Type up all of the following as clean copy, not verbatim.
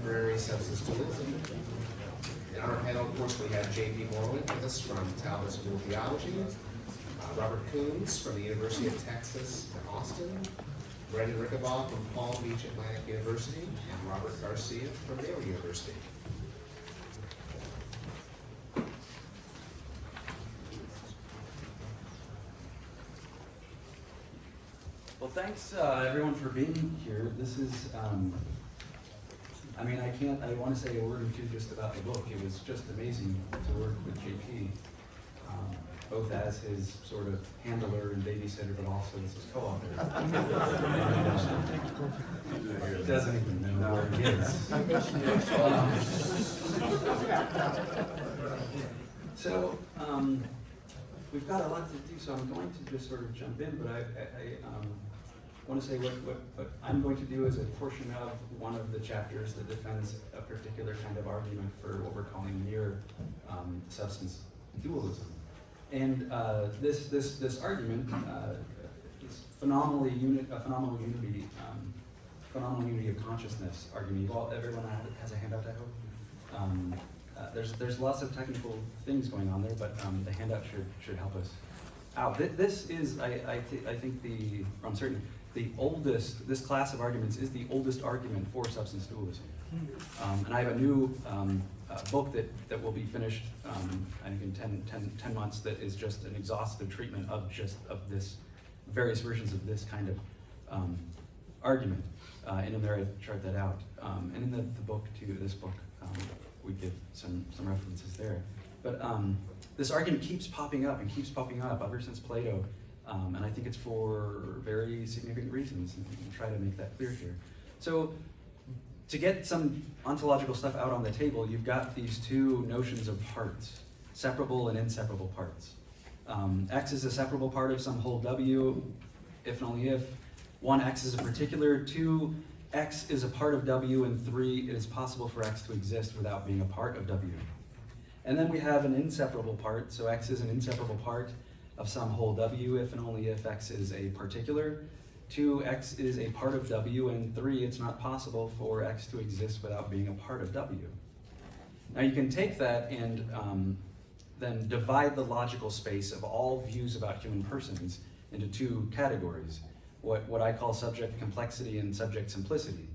contemporary substance dualism. In our panel, of course, we have J.P. Moreland with us from Talbot School of Theology, Robert Koons from the University of Texas at Austin, Brendan Rickabaugh from Palm Beach Atlantic University, and Robert Garcia from Yale University. Well, thanks everyone for being here. This is, I want to say a word or two just about the book. It was just amazing to work with JP, both as his sort of handler and babysitter, but also as his co-author. He doesn't even know where he is. So, we've got a lot to do, so I'm going to just sort of jump in, but I want to say what I'm going to do is a portion of one of the chapters that defends a particular kind of argument for what we're calling mere substance dualism. And this argument is phenomenal unity of consciousness argument. Everyone has a handout, I hope. There's lots of technical things going on there, but the handout should help us out. This is, I think, I'm certain, the oldest, this class of arguments is the oldest argument for substance dualism. And I have a new book that will be finished, I think in 10 months, that is just an exhaustive treatment of this, various versions of this kind of argument. And in there I chart that out. And in the book too, this book, we give some references there. But this argument keeps popping up ever since Plato. And I think it's for very significant reasons, and we can try to make that clear here. So, to get some ontological stuff out on the table, you've got these two notions of parts, separable and inseparable parts. X is a separable part of some whole W, if and only if. 1x is a particular, 2x is a part of W, and 3, it is possible for X to exist without being a part of W. And then we have an inseparable part, so X is an inseparable part of some whole W, if and only if X is a particular. 2x is a part of W, and 3, it's not possible for X to exist without being a part of W. Now you can take that and then divide the logical space of all views about human persons into two categories, what I call subject complexity and subject simplicity.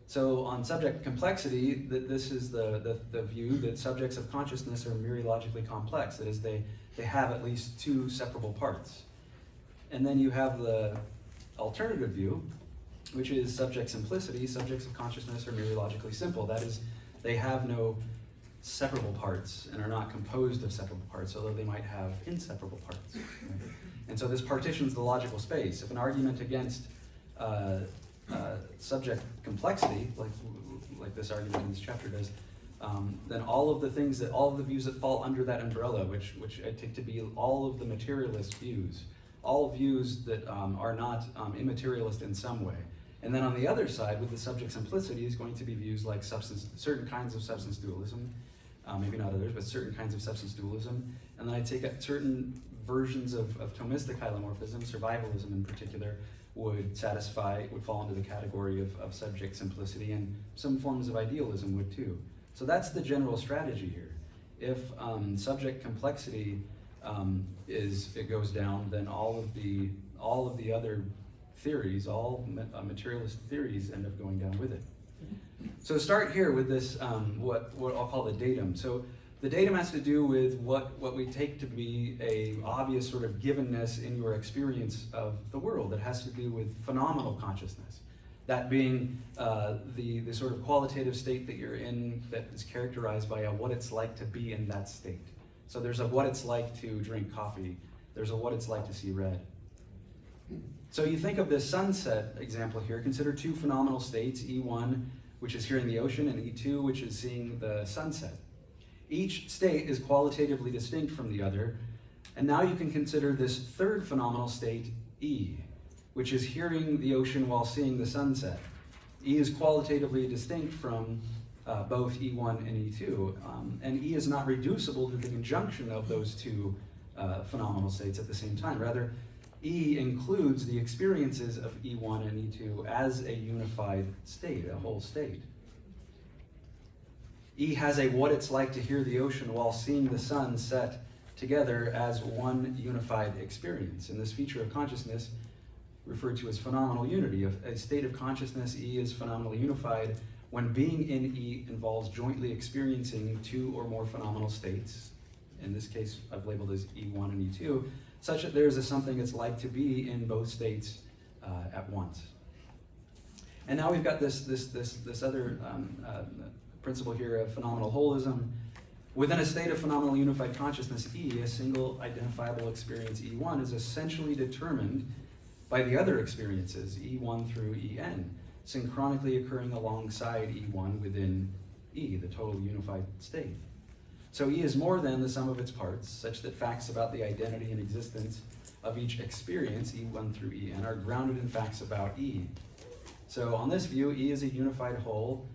So on subject complexity, this is the view that subjects of consciousness are mereologically complex, that is, they have at least two separable parts. And then you have the alternative view, which is subject simplicity. Subjects of consciousness are mereologically simple. That is, they have no separable parts and are not composed of separable parts, although they might have inseparable parts. Right? And so this partitions the logical space. If an argument against subject complexity, like this argument in this chapter does, then all of the views that fall under that umbrella, which I take to be all of the materialist views, all views that are not immaterialist in some way. And then on the other side, with the subject simplicity, is going to be views like certain kinds of substance dualism, maybe not others, but certain kinds of substance dualism. And then I take certain versions of Thomistic hylomorphism, survivalism in particular, would fall into the category of subject simplicity, and some forms of idealism would too. So that's the general strategy here. If subject complexity it goes down, then all of the other theories, all materialist theories, end up going down with it. So start here with this, what I'll call the datum. So the datum has to do with what we take to be a obvious sort of givenness in your experience of the world. It has to do with phenomenal consciousness. That being the sort of qualitative state that you're in that is characterized by what it's like to be in that state. So there's a what it's like to drink coffee. There's a what it's like to see red. So you think of this sunset example here. Consider two phenomenal states, E1, which is hearing the ocean, and E2, which is seeing the sunset. Each state is qualitatively distinct from the other. And now you can consider this third phenomenal state, E, which is hearing the ocean while seeing the sunset. E is qualitatively distinct from both E1 and E2. And E is not reducible to the conjunction of those two phenomenal states at the same time. Rather, E includes the experiences of E1 and E2 as a unified state, a whole state. E has a what it's like to hear the ocean while seeing the sun set together as one unified experience. And this feature of consciousness, referred to as phenomenal unity, a state of consciousness, E is phenomenally unified when being in E involves jointly experiencing two or more phenomenal states. In this case, I've labeled as E1 and E2, such that there's a something it's like to be in both states at once. And now we've got this other principle here of phenomenal holism. Within a state of phenomenal unified consciousness, E, a single identifiable experience, E1, is essentially determined by the other experiences, E1 through En, synchronically occurring alongside E1 within E, the total unified state. So E is more than the sum of its parts, such that facts about the identity and existence of each experience, E1 through En, are grounded in facts about E. So on this view, E is a unified whole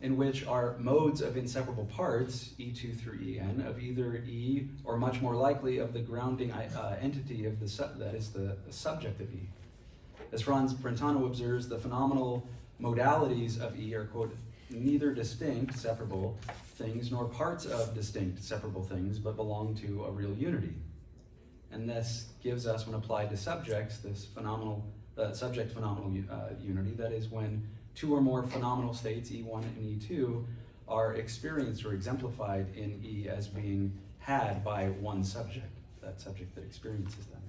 in which are modes of inseparable parts, E2 through En, of either E or much more likely of the grounding entity of that is the subject of E. As Franz Brentano observes, the phenomenal modalities of E are, quote, neither distinct, separable things nor parts of distinct, separable things, but belong to a real unity. And this gives us, when applied to subjects, this phenomenal, subject-phenomenal unity, that is when two or more phenomenal states, E1 and E2, are experienced or exemplified in E as being had by one subject, that subject that experiences them.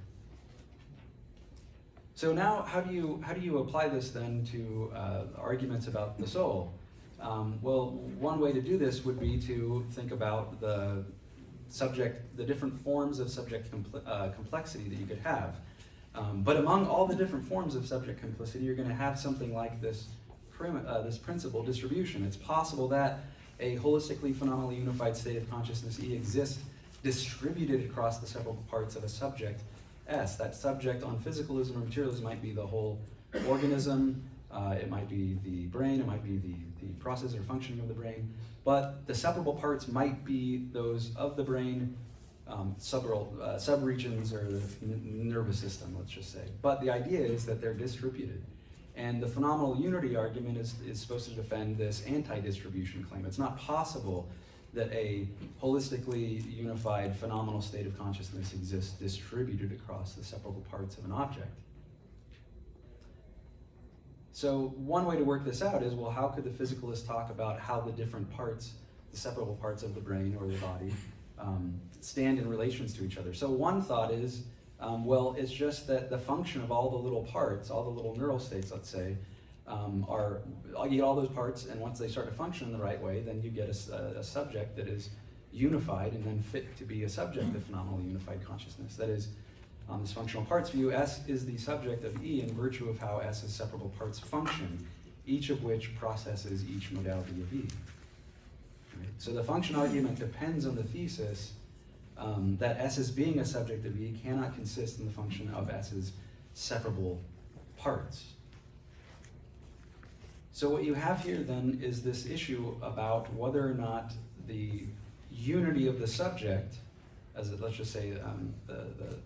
So now, how do you apply this then to arguments about the soul? Well, one way to do this would be to think about the different forms of subject complexity that you could have. But among all the different forms of subject complexity, you're going to have something like this principle distribution. It's possible that a holistically phenomenally unified state of consciousness E exists distributed across the several parts of a subject S. That subject on physicalism or materialism might be the whole organism, it might be the brain, it might be the process or functioning of the brain, but the separable parts might be those of the brain, subregions or the nervous system, let's just say. But the idea is that they're distributed. And the phenomenal unity argument is supposed to defend this anti-distribution claim. It's not possible that a holistically unified phenomenal state of consciousness exists distributed across the separable parts of an object. So one way to work this out is, well, how could the physicalist talk about how the different parts, the separable parts of the brain or the body, stand in relations to each other? So one thought is, well, it's just that the function of all the little parts, all the little neural states, let's say, you get all those parts, and once they start to function in the right way, then you get a subject that is unified and then fit to be a subject of phenomenally unified consciousness. That is, on this functional parts view, S is the subject of E in virtue of how S's separable parts function, each of which processes each modality of E. Right? So the function argument depends on the thesis that S's being a subject of E cannot consist in the function of S's separable parts. So what you have here then is this issue about whether or not the unity of the subject, let's just say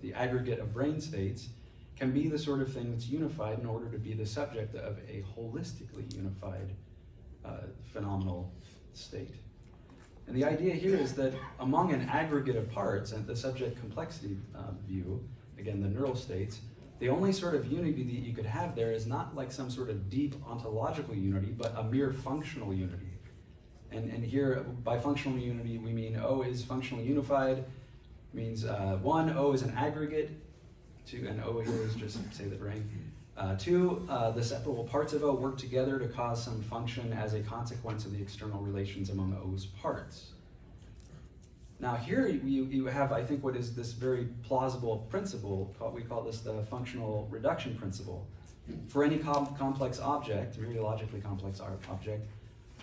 the aggregate of brain states, can be the sort of thing that's unified in order to be the subject of a holistically unified phenomenal state. And the idea here is that among an aggregate of parts, and the subject complexity view, again the neural states, the only sort of unity that you could have there is not like some sort of deep ontological unity, but a mere functional unity. And here, by functional unity, we mean O is functionally unified, means one, O is an aggregate, two, and O here is just, say, the brain. Two, the separable parts of O work together to cause some function as a consequence of the external relations among O's parts. Now here you have, I think, what is this very plausible principle, we call this the functional reduction principle. For any complex object, really logically complex object,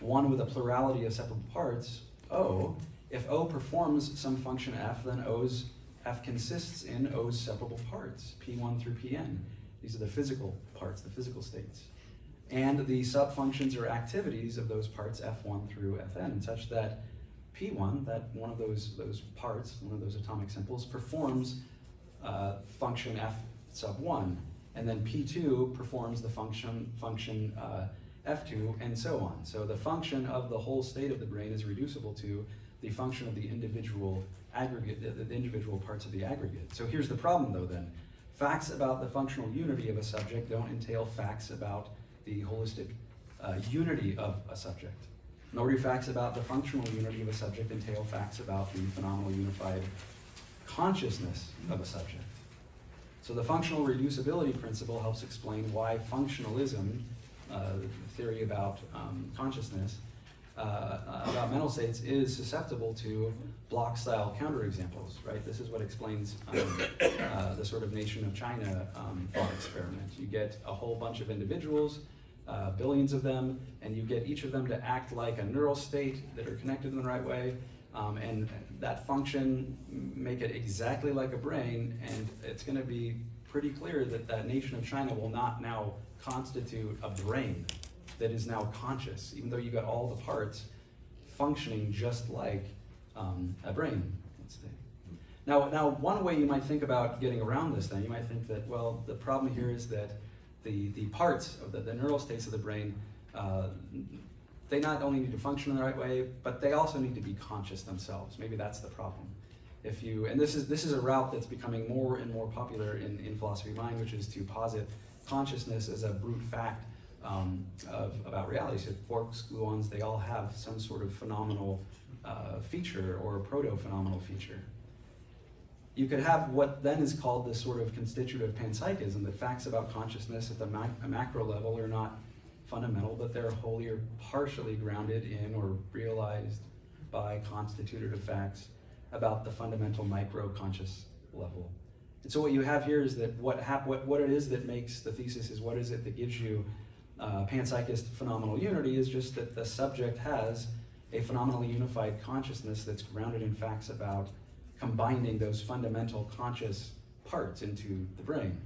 one with a plurality of separable parts, O, if O performs some function F, then F consists in O's separable parts, P1 through Pn. These are the physical parts, the physical states. And the subfunctions or activities of those parts, F1 through Fn, such that P1, that one of those parts, one of those atomic simples, performs function F sub 1, and then P2 performs the function F2, and so on. So the function of the whole state of the brain is reducible to the function of the individual aggregate, the individual parts of the aggregate. So here's the problem though then. Facts about the functional unity of a subject don't entail facts about the holistic unity of a subject. Nor do facts about the functional unity of a subject entail facts about the phenomenal unified consciousness of a subject. So the functional reducibility principle helps explain why functionalism, the theory about consciousness, about mental states, is susceptible to block-style counterexamples, right? This is what explains the sort of nation of China thought experiment. You get a whole bunch of individuals, billions of them, and you get each of them to act like a neural state that are connected in the right way, and that function, make it exactly like a brain, and it's going to be pretty clear that that nation of China will not now constitute a brain that is now conscious, even though you got all the parts functioning just like a brain, let's say. Now, one way you might think about getting around this then, you might think that, well, the problem here is that the parts of the neural states of the brain, they not only need to function in the right way, but they also need to be conscious themselves. Maybe that's the problem. If you, and this is a route that's becoming more and more popular in philosophy of mind, which is to posit consciousness as a brute fact about reality. So quarks, gluons, they all have some sort of phenomenal feature or a proto-phenomenal feature. You could have what then is called this sort of constitutive panpsychism, that facts about consciousness at the macro level are not fundamental, but they're wholly or partially grounded in or realized by constitutive facts about the fundamental micro-conscious level. And so what you have here is that what it is that makes the thesis is what is it that gives you panpsychist phenomenal unity is just that the subject has a phenomenally unified consciousness that's grounded in facts about combining those fundamental conscious parts into the brain.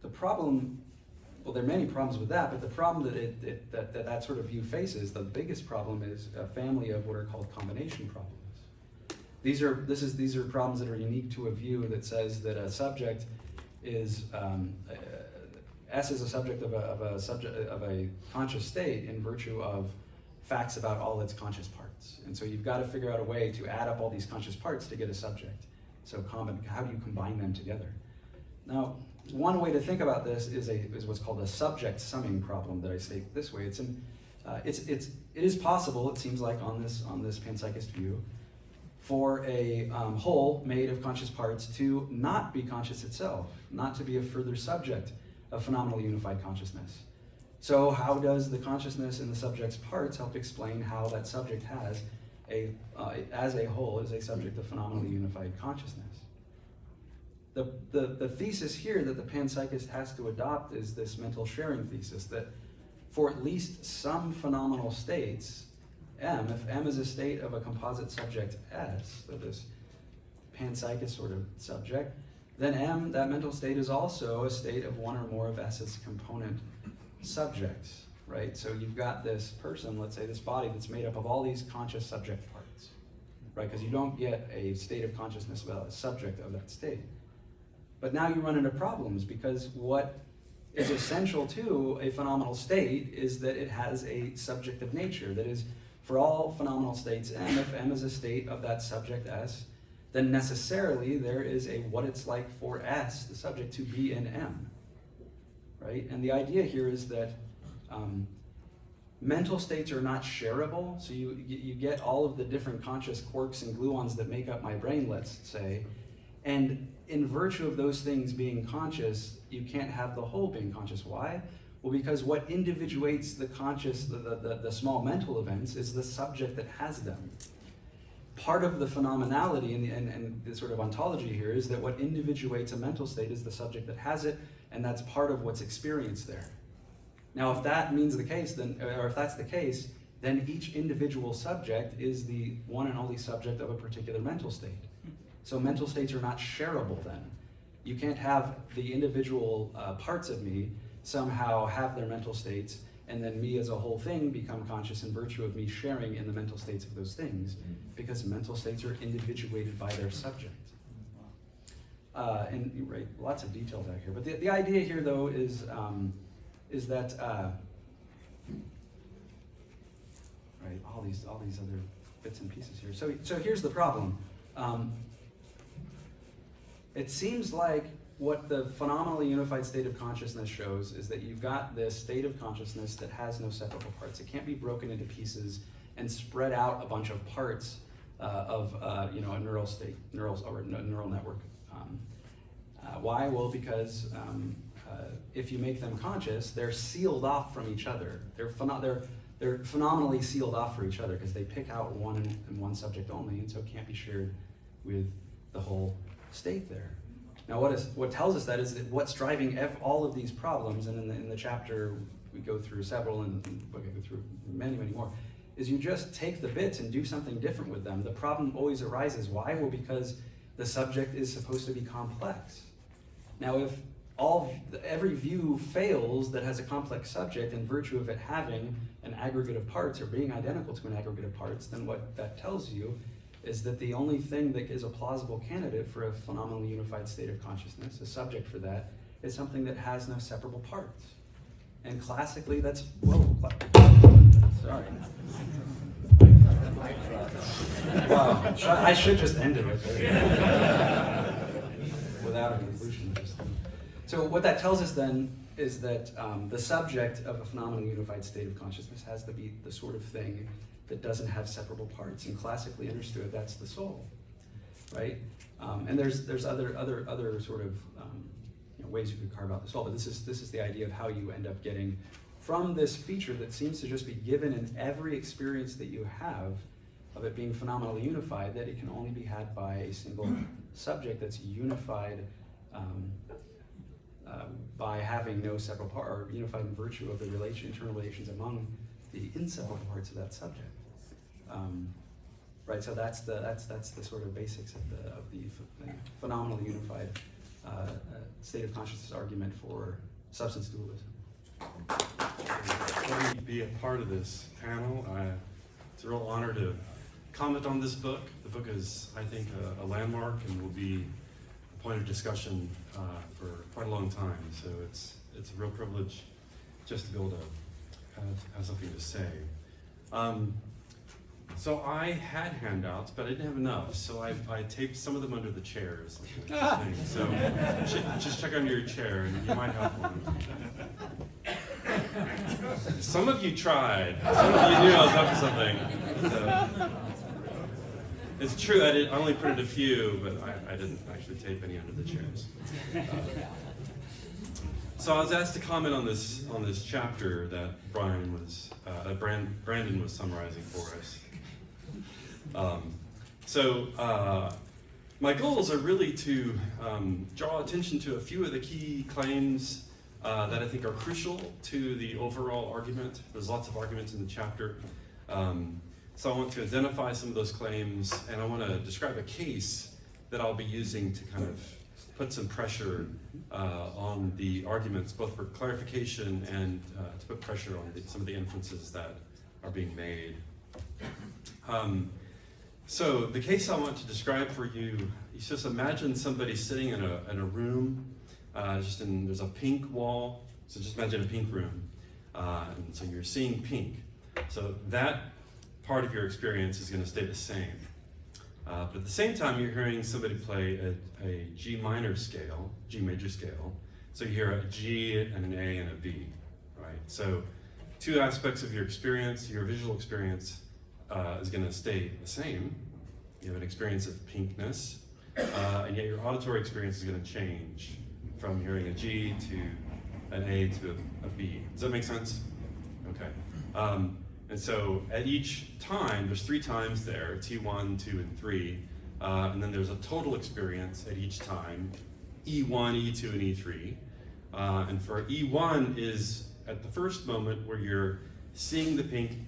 The problem, well, there are many problems with that, but the problem that sort of view faces, the biggest problem is a family of what are called combination problems. These are problems that are unique to a view that says that a subject is S is a subject of a conscious state in virtue of facts about all its conscious parts. And so you've got to figure out a way to add up all these conscious parts to get a subject. So how do you combine them together? Now, one way to think about this is what's called a subject summing problem that I state this way. It is possible, it seems like on this panpsychist view, for a whole made of conscious parts to not be conscious itself, not to be a further subject of phenomenal unified consciousness. So how does the consciousness in the subject's parts help explain how that subject has as a whole is a subject of phenomenally unified consciousness? The thesis here that the panpsychist has to adopt is this mental sharing thesis, that for at least some phenomenal states, M, if M is a state of a composite subject S, so this panpsychist sort of subject, then M, that mental state, is also a state of one or more of S's component subjects, right? So you've got this person, let's say this body, that's made up of all these conscious subject parts, right? Because you don't get a state of consciousness without a subject of that state. But now you run into problems, because what is essential to a phenomenal state is that it has a subjective nature. That is, for all phenomenal states M, if M is a state of that subject S, then necessarily there is a what it's like for S, the subject, to be in M, right? And the idea here is that mental states are not shareable. So you get all of the different conscious quarks and gluons that make up my brain, let's say, and in virtue of those things being conscious, you can't have the whole being conscious. Why? Well, because what individuates the conscious, the small mental events, is the subject that has them. Part of the phenomenality and the sort of ontology here is that what individuates a mental state is the subject that has it, and that's part of what's experienced there. Now, if that means the case, or if that's the case, then each individual subject is the one and only subject of a particular mental state. So mental states are not shareable then. You can't have the individual parts of me somehow have their mental states, and then me as a whole thing become conscious in virtue of me sharing in the mental states of those things, because mental states are individuated by their subject. And right, lots of details out here. But the idea here, though, is is that right, all these other bits and pieces here. So here's the problem. It seems like what the phenomenally unified state of consciousness shows is that you've got this state of consciousness that has no separable parts. It can't be broken into pieces and spread out a bunch of parts of a neural state, or a neural network. Why? Well, because if you make them conscious, they're sealed off from each other. They're phenomenally sealed off for each other because they pick out one subject only, and so it can't be shared with the whole state there. Now, what tells us that is that what's driving all of these problems, and in the chapter we go through several, and we go through many, many more, is you just take the bits and do something different with them. The problem always arises. Why? Well, because the subject is supposed to be complex. Now, if every view fails that has a complex subject in virtue of it having an aggregate of parts or being identical to an aggregate of parts, then what that tells you is that the only thing that is a plausible candidate for a phenomenally unified state of consciousness, a subject for that, is something that has no separable parts. And classically, that's, sorry. Wow, I should just end it right there. Without a conclusion. So what that tells us then is that the subject of a phenomenally unified state of consciousness has to be the sort of thing that doesn't have separable parts, and classically understood, that's the soul, right? And there's other sort of ways you could carve out the soul, but this is the idea of how you end up getting from this feature that seems to just be given in every experience that you have of it being phenomenally unified, that it can only be had by a single subject that's unified by having no separate part, or unified in virtue of the internal relations among the inseparable parts of that subject. Right, so that's the sort of basics of the phenomenally unified state of consciousness argument for substance dualism. Let me be a part of this panel. It's a real honor to comment on this book. The book is, I think, a landmark and will be a point of discussion for quite a long time. So it's a real privilege just to be able to have something to say. So I had handouts, but I didn't have enough. So I taped some of them under the chairs. So just check under your chair, and you might have one. Some of you tried. Some of you knew I was up to something. So, it's true, I only printed a few, but I didn't actually tape any under the chairs. So I was asked to comment on this chapter that Brandon was summarizing for us. My goals are really to draw attention to a few of the key claims that I think are crucial to the overall argument. There's lots of arguments in the chapter. So I want to identify some of those claims, and I want to describe a case that I'll be using to kind of put some pressure on the arguments, both for clarification and to put pressure on some of the inferences that are being made. So the case I want to describe for you, you just imagine somebody sitting in a room, there's a pink wall, so just imagine a pink room, and so you're seeing pink. So that part of your experience is going to stay the same. But at the same time, you're hearing somebody play a G minor scale, G major scale. So you hear a G and an A and a B, right? So two aspects of your experience, your visual experience is going to stay the same. You have an experience of pinkness, and yet your auditory experience is going to change from hearing a G to an A to a B. Does that make sense? Okay. And so at each time, there's 3 times there, T1, 2, and 3, and then there's a total experience at each time, E1, E2, and E3. And for E1 is at the first moment where you're seeing the pink,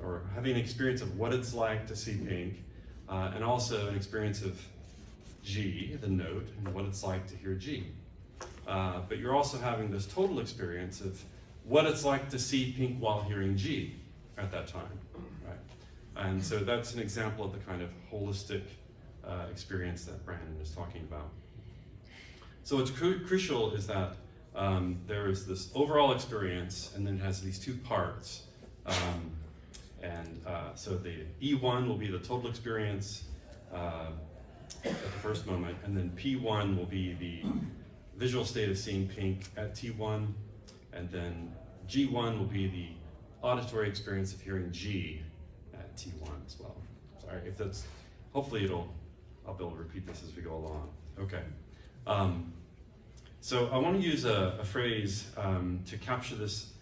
or having an experience of what it's like to see pink, and also an experience of G, the note, and what it's like to hear G. But you're also having this total experience of what it's like to see pink while hearing G at that time, right? And so that's an example of the kind of holistic experience that Brandon is talking about. So what's crucial is that there is this overall experience, and then it has these two parts. So the E1 will be the total experience at the first moment, and then P1 will be the visual state of seeing pink at T1, and then G1 will be the auditory experience of hearing G at T1 as well. Sorry, if that's, hopefully I'll be able to repeat this as we go along. Okay. So I want to use a phrase to capture this,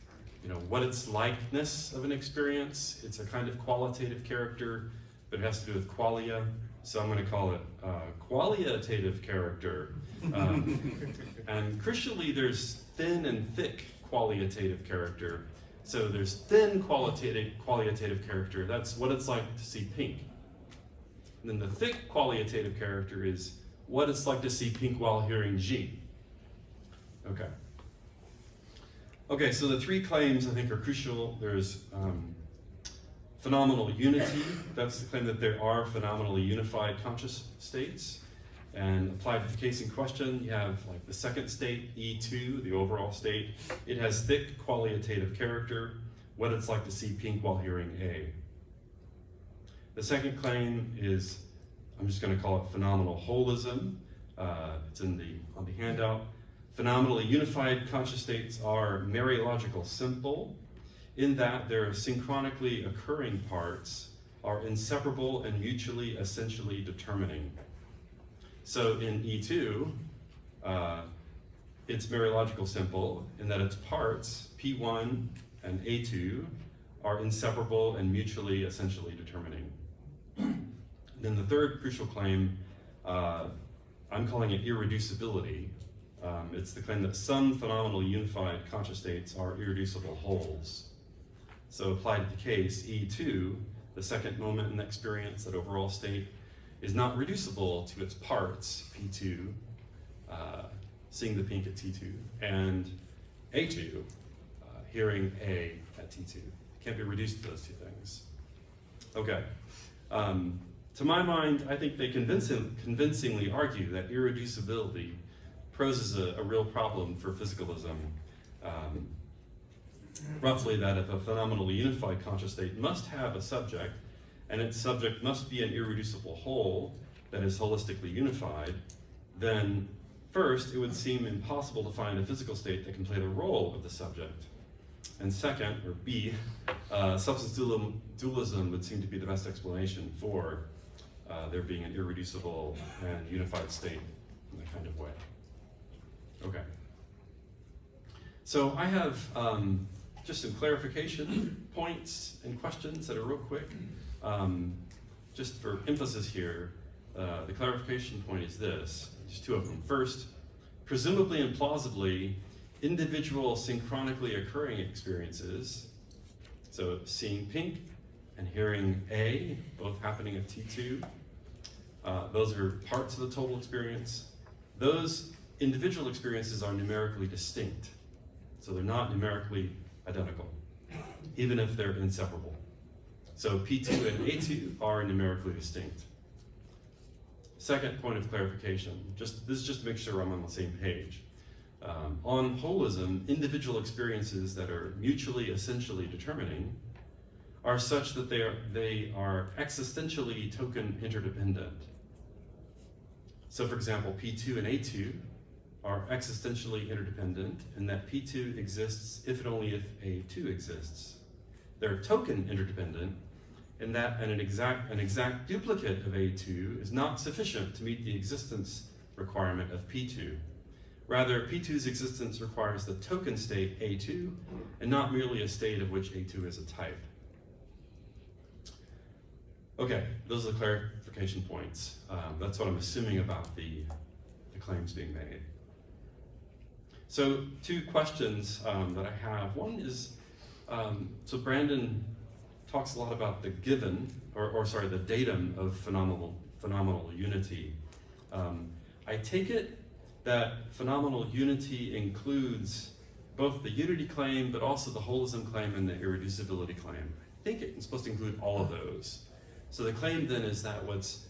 what it's likeness of an experience. It's a kind of qualitative character, but it has to do with qualia. So I'm going to call it qualitative character. And crucially, there's thin and thick qualitative character. So there's thin qualitative character. That's what it's like to see pink. And then the thick qualitative character is what it's like to see pink while hearing G. Okay, so the three claims I think are crucial. There's phenomenal unity. That's the claim that there are phenomenally unified conscious states. And applied to the case in question, you have like the second state, E2, the overall state. It has thick qualitative character, what it's like to see pink while hearing A. The second claim is, I'm just going to call it phenomenal holism. It's on the handout. Phenomenally unified conscious states are Mariological simple, in that their synchronically occurring parts are inseparable and mutually essentially determining. So in E2, it's Mariological simple in that its parts, P1 and A2, are inseparable and mutually essentially determining. Then the third crucial claim, I'm calling it irreducibility. It's the claim that some phenomenally unified conscious states are irreducible wholes. So applied to the case, E2, the second moment in the experience, that overall state, is not reducible to its parts, P2, seeing the pink at T2, and A2, hearing A at T2. It can't be reduced to those two things. Okay. To my mind, I think they convincingly argue that irreducibility poses a real problem for physicalism. Roughly that if a phenomenally unified conscious state must have a subject, and its subject must be an irreducible whole that is holistically unified, then first, it would seem impossible to find a physical state that can play the role of the subject. And second, or B, substance dualism would seem to be the best explanation for there being an irreducible and unified state in that kind of way. Okay. So I have just some clarification points and questions that are real quick. Just for emphasis here, the clarification point is this, just two of them. First, presumably and plausibly, individual synchronically occurring experiences, so seeing pink and hearing A, both happening at T2, those are parts of the total experience. Those individual experiences are numerically distinct, so they're not numerically identical, even if they're inseparable. So P2 and A2 are numerically distinct. Second point of clarification, this is just to make sure I'm on the same page. On holism, individual experiences that are mutually essentially determining are such that they are existentially token interdependent. So for example, P2 and A2 are existentially interdependent in that P2 exists if and only if A2 exists. They're token interdependent in that an exact duplicate of A2 is not sufficient to meet the existence requirement of P2. Rather, P2's existence requires the token state A2 and not merely a state of which A2 is a type. Okay, those are the clarification points. That's what I'm assuming about the claims being made. So two questions that I have. One is, so Brandon talks a lot about the given, the datum of phenomenal unity. I take it that phenomenal unity includes both the unity claim, but also the holism claim and the irreducibility claim. I think it's supposed to include all of those. So the claim then is that what's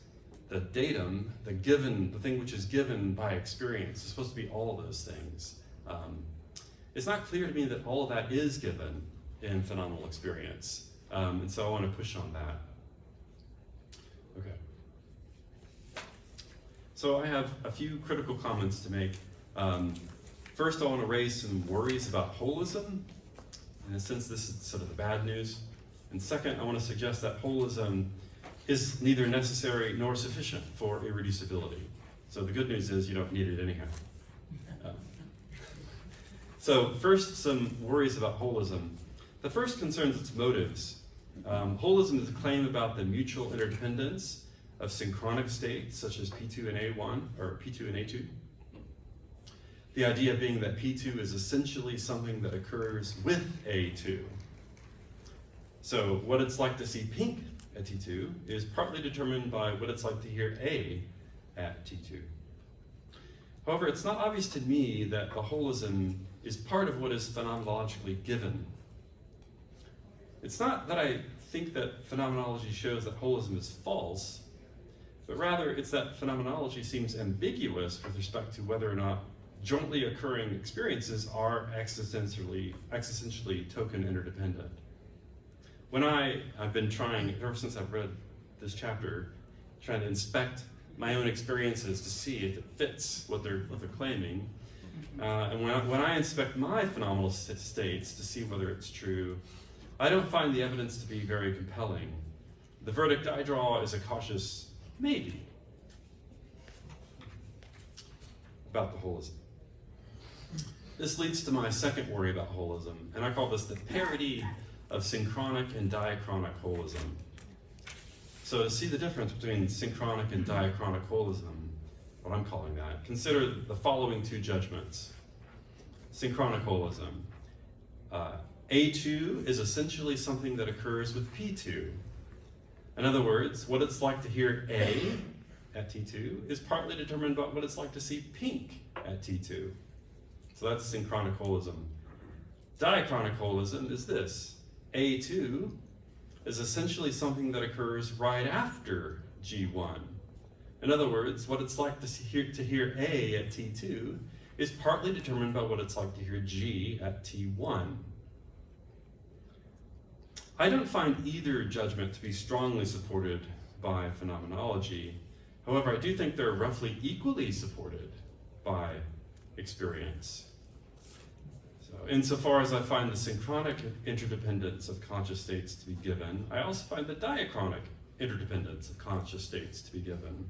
the datum, the thing which is given by experience, is supposed to be all of those things. It's not clear to me that all of that is given in phenomenal experience, and so I want to push on that. Okay. So I have a few critical comments to make. First, I want to raise some worries about holism. In a sense, this is sort of the bad news. And second, I want to suggest that holism is neither necessary nor sufficient for irreducibility. So the good news is you don't need it anyhow. So first, some worries about holism. The first concerns its motives. Holism is a claim about the mutual interdependence of synchronic states such as P2 and A1, or P2 and A2. The idea being that P2 is essentially something that occurs with A2. So what it's like to see pink at T2 is partly determined by what it's like to hear A at T2. However, it's not obvious to me that the holism is part of what is phenomenologically given. It's not that I think that phenomenology shows that holism is false, but rather it's that phenomenology seems ambiguous with respect to whether or not jointly occurring experiences are existentially token interdependent. When I've been trying, ever since I've read this chapter, trying to inspect my own experiences to see if it fits what they're claiming. And when I inspect my phenomenal states to see whether it's true, I don't find the evidence to be very compelling. The verdict I draw is a cautious maybe about the holism. This leads to my second worry about holism, and I call this the parity of synchronic and diachronic holism. So to see the difference between synchronic and diachronic holism, what I'm calling that, consider the following two judgments. Synchronic holism. A2 is essentially something that occurs with P2. In other words, what it's like to hear A at T2 is partly determined by what it's like to see pink at T2. So that's synchronic holism. Diachronic holism is this. A2 is essentially something that occurs right after G1. In other words, what it's like to hear A at T2 is partly determined by what it's like to hear G at T1. I don't find either judgment to be strongly supported by phenomenology. However, I do think they're roughly equally supported by experience. So, insofar as I find the synchronic interdependence of conscious states to be given, I also find the diachronic interdependence of conscious states to be given.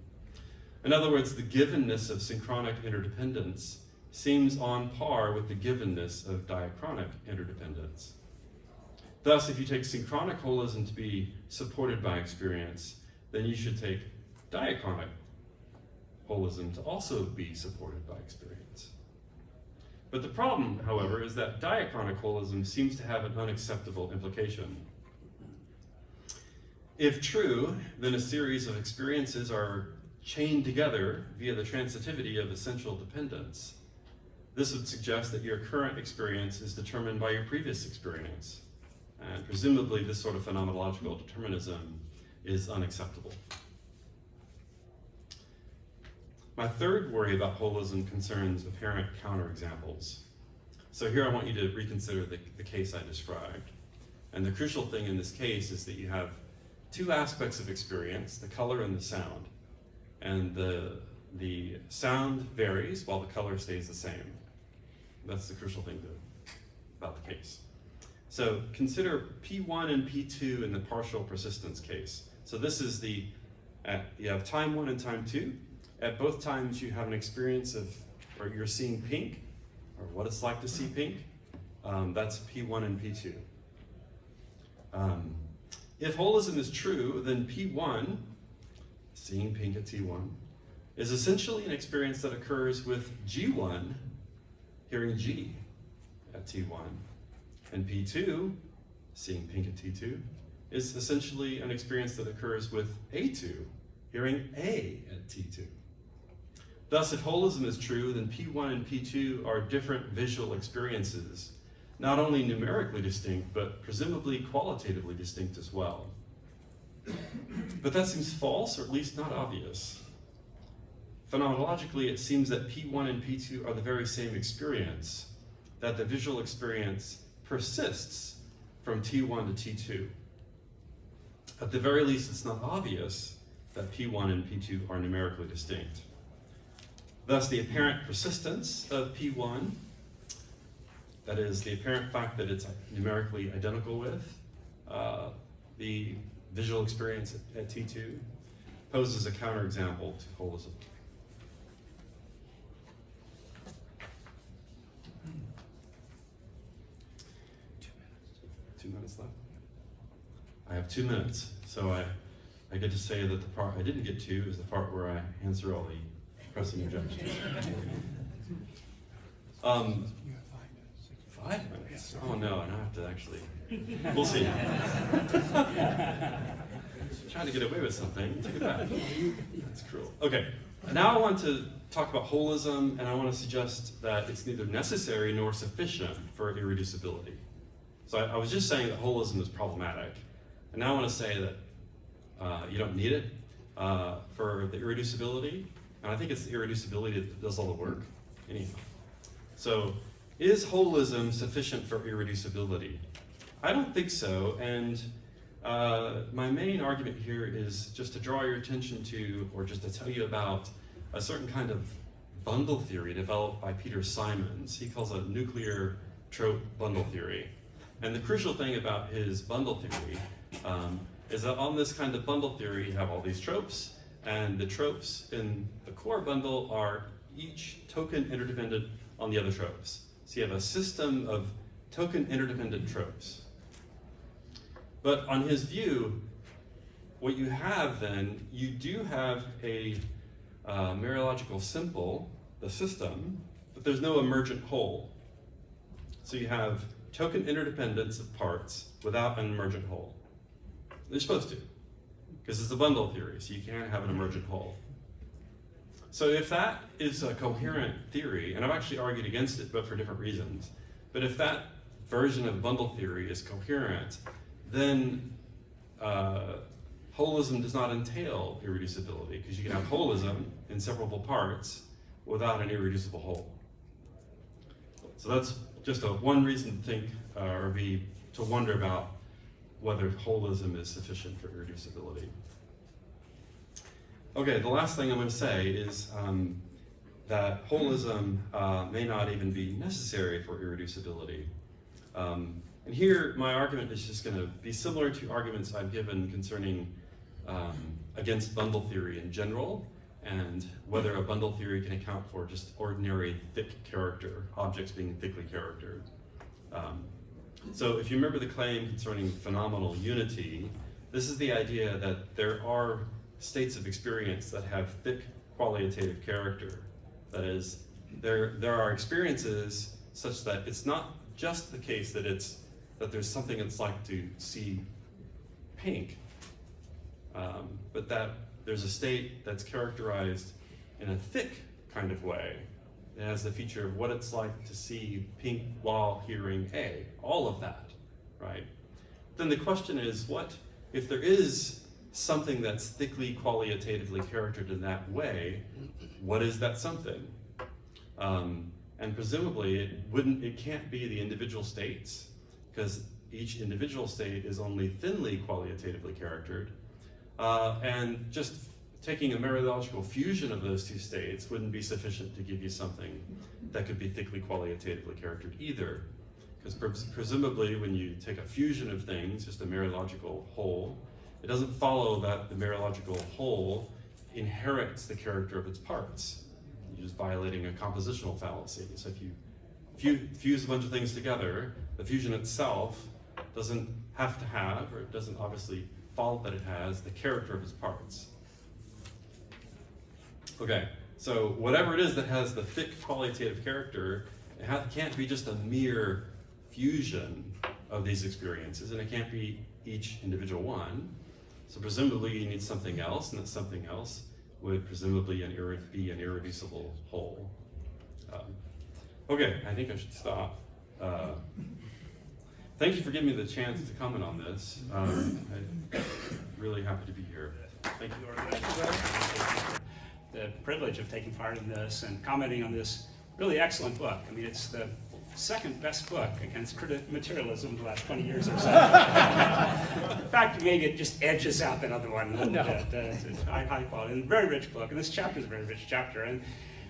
In other words, the givenness of synchronic interdependence seems on par with the givenness of diachronic interdependence. Thus, if you take synchronic holism to be supported by experience, then you should take diachronic holism to also be supported by experience. But the problem, however, is that diachronic holism seems to have an unacceptable implication. If true, then a series of experiences are chained together via the transitivity of essential dependence. This would suggest that your current experience is determined by your previous experience. And presumably this sort of phenomenological determinism is unacceptable. My third worry about holism concerns apparent counterexamples. So here I want you to reconsider the case I described. And the crucial thing in this case is that you have two aspects of experience, the color and the sound. And the sound varies while the color stays the same. That's the crucial thing about the case. So consider P1 and P2 in the partial persistence case. So this is you have time 1 and time 2. At both times you have an experience or you're seeing pink, or what it's like to see pink. That's P1 and P2. If holism is true, then P1, seeing pink at T1, is essentially an experience that occurs with G1, hearing G at T1. And P2, seeing pink at T2, is essentially an experience that occurs with A2, hearing A at T2. Thus, if holism is true, then P1 and P2 are different visual experiences, not only numerically distinct, but presumably qualitatively distinct as well. But that seems false, or at least not obvious. phenomenologically, it seems that P1 and P2 are the very same experience, that the visual experience persists from T1 to T2. At the very least, it's not obvious that P1 and P2 are numerically distinct. Thus, the apparent persistence of P1, that is, the apparent fact that it's numerically identical with the visual experience at T2, poses a counterexample to holism. Two minutes left. I have 2 minutes, so I get to say that the part I didn't get to is the part where I answer all the pressing objections. 5 minutes? Oh no, and I have to actually, we'll see. Trying to get away with something, take it back. That's cruel. Okay, now I want to talk about holism, and I want to suggest that it's neither necessary nor sufficient for irreducibility. So I was just saying that holism is problematic, and now I want to say that you don't need it for the irreducibility, and I think it's the irreducibility that does all the work anyhow. So, is holism sufficient for irreducibility? I don't think so, and my main argument here is just to draw your attention to, or just to tell you about, a certain kind of bundle theory developed by Peter Simons. He calls it nuclear trope bundle theory. And the crucial thing about his bundle theory is that on this kind of bundle theory, you have all these tropes, and the tropes in the core bundle are each token interdependent on the other tropes. So you have a system of token interdependent tropes. But on his view, what you have then, you do have a Mariological simple, the system, but there's no emergent whole. So you have token interdependence of parts without an emergent whole. They're supposed to, because it's a bundle theory, so you can't have an emergent whole. So if that is a coherent theory, and I've actually argued against it, but for different reasons, but if that version of bundle theory is coherent, then holism does not entail irreducibility, because you can have holism in separable parts without an irreducible whole. So that's just one reason to think, or to wonder about whether holism is sufficient for irreducibility. Okay, the last thing I'm going to say is that holism may not even be necessary for irreducibility. And here, my argument is just going to be similar to arguments I've given concerning against bundle theory in general, and whether a bundle theory can account for just ordinary thick character, objects being thickly charactered. So if you remember the claim concerning phenomenal unity, this is the idea that there are states of experience that have thick qualitative character. That is, there are experiences such that it's not just the case that there's something it's like to see pink, but that there's a state that's characterized in a thick kind of way. It has the feature of what it's like to see pink while hearing A, all of that, right? Then the question is, what if there is something that's thickly qualitatively charactered in that way, what is that something? And presumably it can't be the individual states, because each individual state is only thinly qualitatively charactered, and just taking a Mariological fusion of those two states wouldn't be sufficient to give you something that could be thickly qualitatively charactered either. Because presumably when you take a fusion of things, just a Mariological whole, it doesn't follow that the Mariological whole inherits the character of its parts. You're just violating a compositional fallacy. So if you fuse a bunch of things together, the fusion itself doesn't have to have, or it doesn't obviously follow that it has, the character of its parts. Okay, so whatever it is that has the thick qualitative character, it can't be just a mere fusion of these experiences, and it can't be each individual one. So presumably you need something else, and that something else would presumably be an irreducible whole. Okay, I think I should stop. Thank you for giving me the chance to comment on this. I'm really happy to be here. Thank you. the privilege of taking part in this and commenting on this really excellent book. I mean, it's the second best book against materialism in the last 20 years or so. In fact, maybe it just edges out that other one a little bit. It's high quality and very rich book, and this chapter is a very rich chapter. And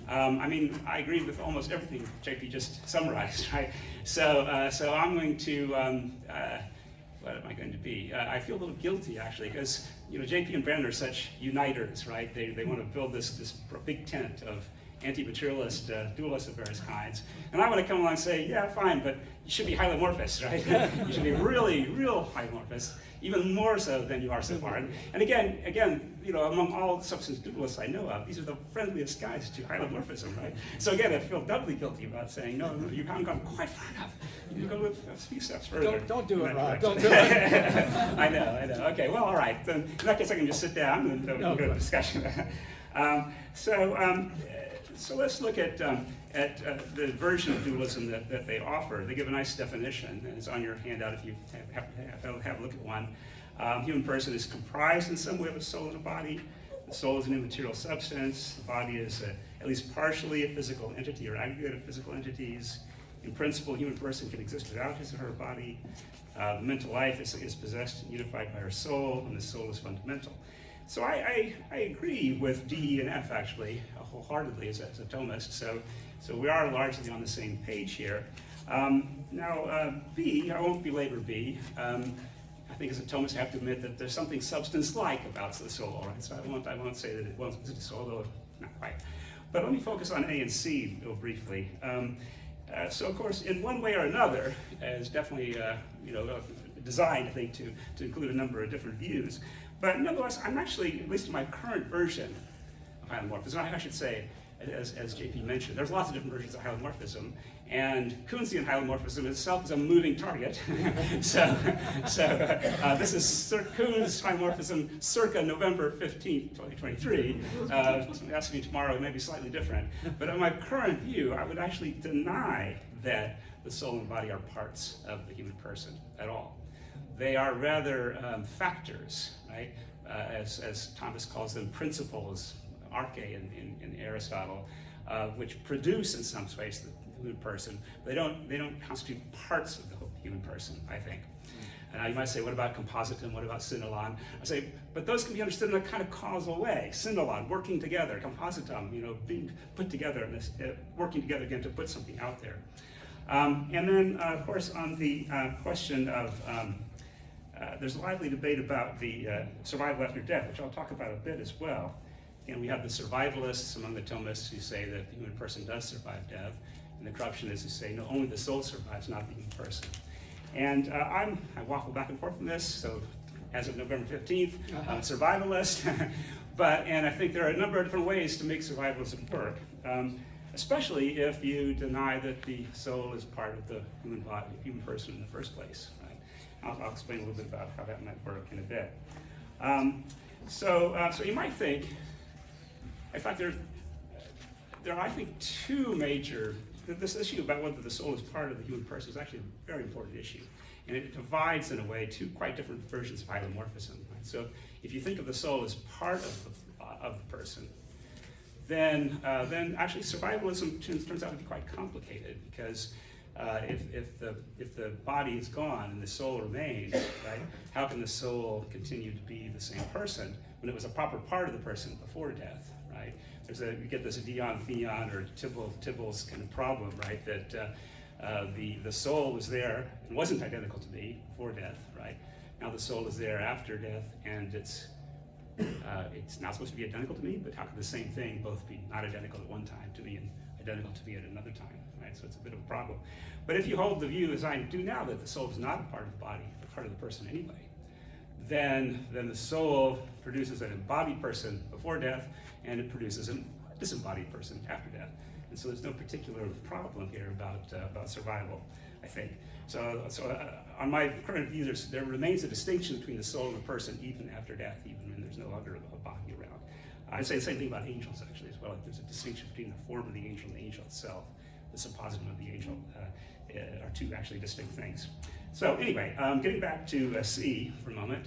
I mean, I agree with almost everything JP just summarized, right? So I'm going to, what am I going to be? I feel a little guilty, actually, because, you know, JP and Brandon are such uniters, right? They want to build this big tent of anti-materialist dualists of various kinds. And I want to come along and say, yeah, fine, but you should be hylomorphous, right? You should be real hylomorphous, even more so than you are so far. And again, you know, among all substance dualists I know of, these are the friendliest guys to hylomorphism, right? So again, I feel doubly guilty about saying, no, you haven't gone quite far enough. You go a few steps further. Don't do it, Rob. Don't do it. I know. Okay, well, all right. Then in that case, I can just sit down and we'll go to discussion. So let's look at the version of dualism that they offer. They give a nice definition, and it's on your handout if you have a look at one. Human person is comprised in some way of a soul and a body. The soul is an immaterial substance. The body is at least partially a physical entity or aggregate of physical entities. In principle, a human person can exist without his or her body. The mental life is possessed and unified by our soul, and the soul is fundamental. So I agree with D and F, actually, wholeheartedly as a Thomist. So we are largely on the same page here. Now, B, I won't belabor B. I think as a Thomist, I have to admit that there's something substance-like about the soul, right? So I won't say that it wasn't the soul, though not quite. But let me focus on A and C real briefly. So of course, in one way or another, is definitely designed, I think, to include a number of different views. But nonetheless, I'm actually, at least in my current version of hylomorphism, I should say, as JP mentioned, there's lots of different versions of hylomorphism, and Koonsian hylomorphism itself is a moving target. so this is Koons hylomorphism circa November 15th, 2023. Ask me tomorrow, it may be slightly different. But in my current view, I would actually deny that the soul and body are parts of the human person at all. They are rather factors, right? As Thomas calls them, principles, arche in Aristotle, which produce in some ways the human person. They don't constitute parts of the human person, I think. And you might say, what about compositum? What about synalon? I say, but those can be understood in a kind of causal way. Synalon, working together, compositum, being put together, and working together again to put something out there. And then, of course, on the question of there's a lively debate about the survival after death, which I'll talk about a bit as well. And we have the survivalists among the Thomists who say that the human person does survive death, and the corruptionists who say, no, only the soul survives, not the human person. And I waffle back and forth on this, so as of November 15th, I'm a survivalist. And I think there are a number of different ways to make survivalism work, especially if you deny that the soul is part of the human body, human person in the first place. I'll explain a little bit about how that might work in a bit. So you might think, in fact, there are, I think, two major, this issue about whether the soul is part of the human person is actually a very important issue. And it divides, in a way, two quite different versions of hylomorphism. Right? So if you think of the soul as part of the person, then actually survivalism turns out to be quite complicated, because if the body is gone and the soul remains, right? How can the soul continue to be the same person when it was a proper part of the person before death, right? You get this Dion-Theon or Tybalt's kind of problem, right? That the soul was there and wasn't identical to me before death, right? Now the soul is there after death, and it's not supposed to be identical to me, but how can the same thing both be not identical at one time to me and identical to me at another time? Right? So it's a bit of a problem. But if you hold the view, as I do now, that the soul is not a part of the body, but part of the person anyway, then the soul produces an embodied person before death, and it produces a disembodied person after death. And so there's no particular problem here about survival, I think. So on my current view, there remains a distinction between the soul and the person even after death, even when there's no longer a body around. I'd say the same thing about angels, actually, as well. Like there's a distinction between the form of the angel and the angel itself. The suppositum of the angel are two actually distinct things. So anyway, getting back to C for a moment.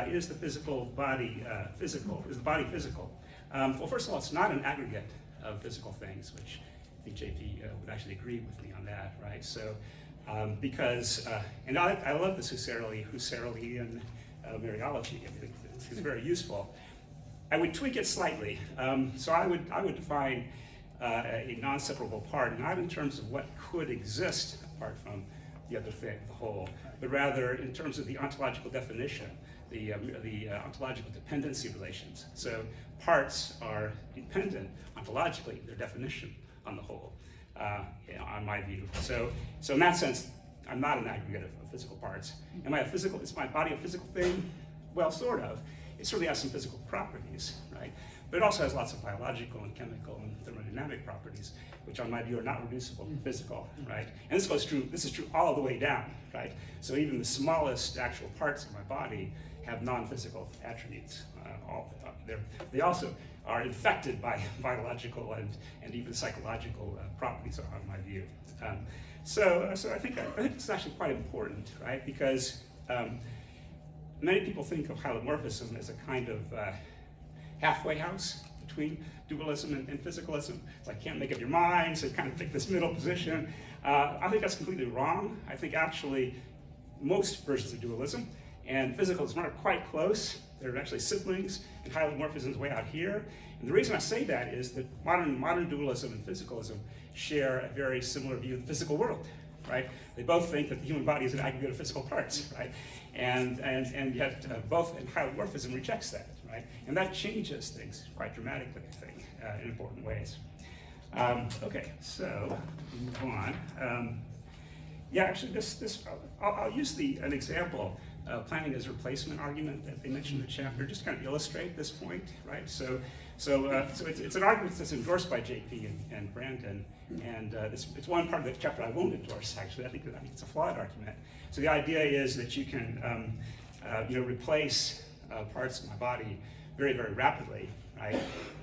Is the physical body physical? Is the body physical? Well, first of all, it's not an aggregate of physical things, which I think JP would actually agree with me on that, right? So, because, and I love this Husserlian Mariology. It's very useful. I would tweak it slightly. So I would define a non-separable part, not in terms of what could exist apart from the other thing, the whole, but rather in terms of the ontological definition, the ontological dependency relations. So parts are dependent ontologically, their definition on the whole, on my view. So in that sense, I'm not an aggregate of physical parts. Is my body a physical thing? Well, sort of. It certainly has some physical properties, right? But it also has lots of biological and chemical and thermodynamic properties, which on my view are not reducible to physical, right? And this is true all the way down, right? So even the smallest actual parts of my body have non-physical attributes. They also are infected by biological and even psychological properties, on my view. So I think it's actually quite important, right? Because many people think of hylomorphism as a kind of halfway house between dualism and physicalism. It's like, can't make up your mind, so kind of take this middle position. I think that's completely wrong. I think actually most versions of dualism and physicalism are quite close. They're actually siblings, and hylomorphism is way out here. And the reason I say that is that modern dualism and physicalism share a very similar view of the physical world, right? They both think that the human body is an aggregate of physical parts, right? And yet both, and hylomorphism rejects that, right? And that changes things quite dramatically, I think, in important ways. Okay, so move on. Yeah, actually, I'll use an example. Planning as replacement argument that they mentioned in the chapter, just kind of illustrate this point, right? So it's an argument that's endorsed by JP and Brandon, and it's one part of the chapter I won't endorse. Actually, I think it's a flawed argument. So the idea is that you can, replace parts of my body very, very rapidly, right?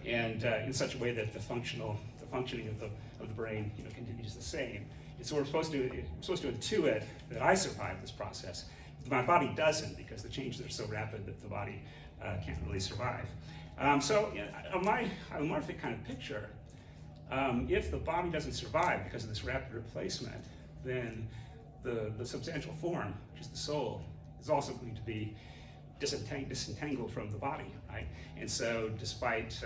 And in such a way that the functioning of the brain, continues the same. And so we're supposed to intuit that I survived this process. My body doesn't, because the changes are so rapid that the body can't really survive. So on my hylomorphic kind of picture, if the body doesn't survive because of this rapid replacement, then the substantial form, which is the soul, is also going to be disentangled from the body, right? And so despite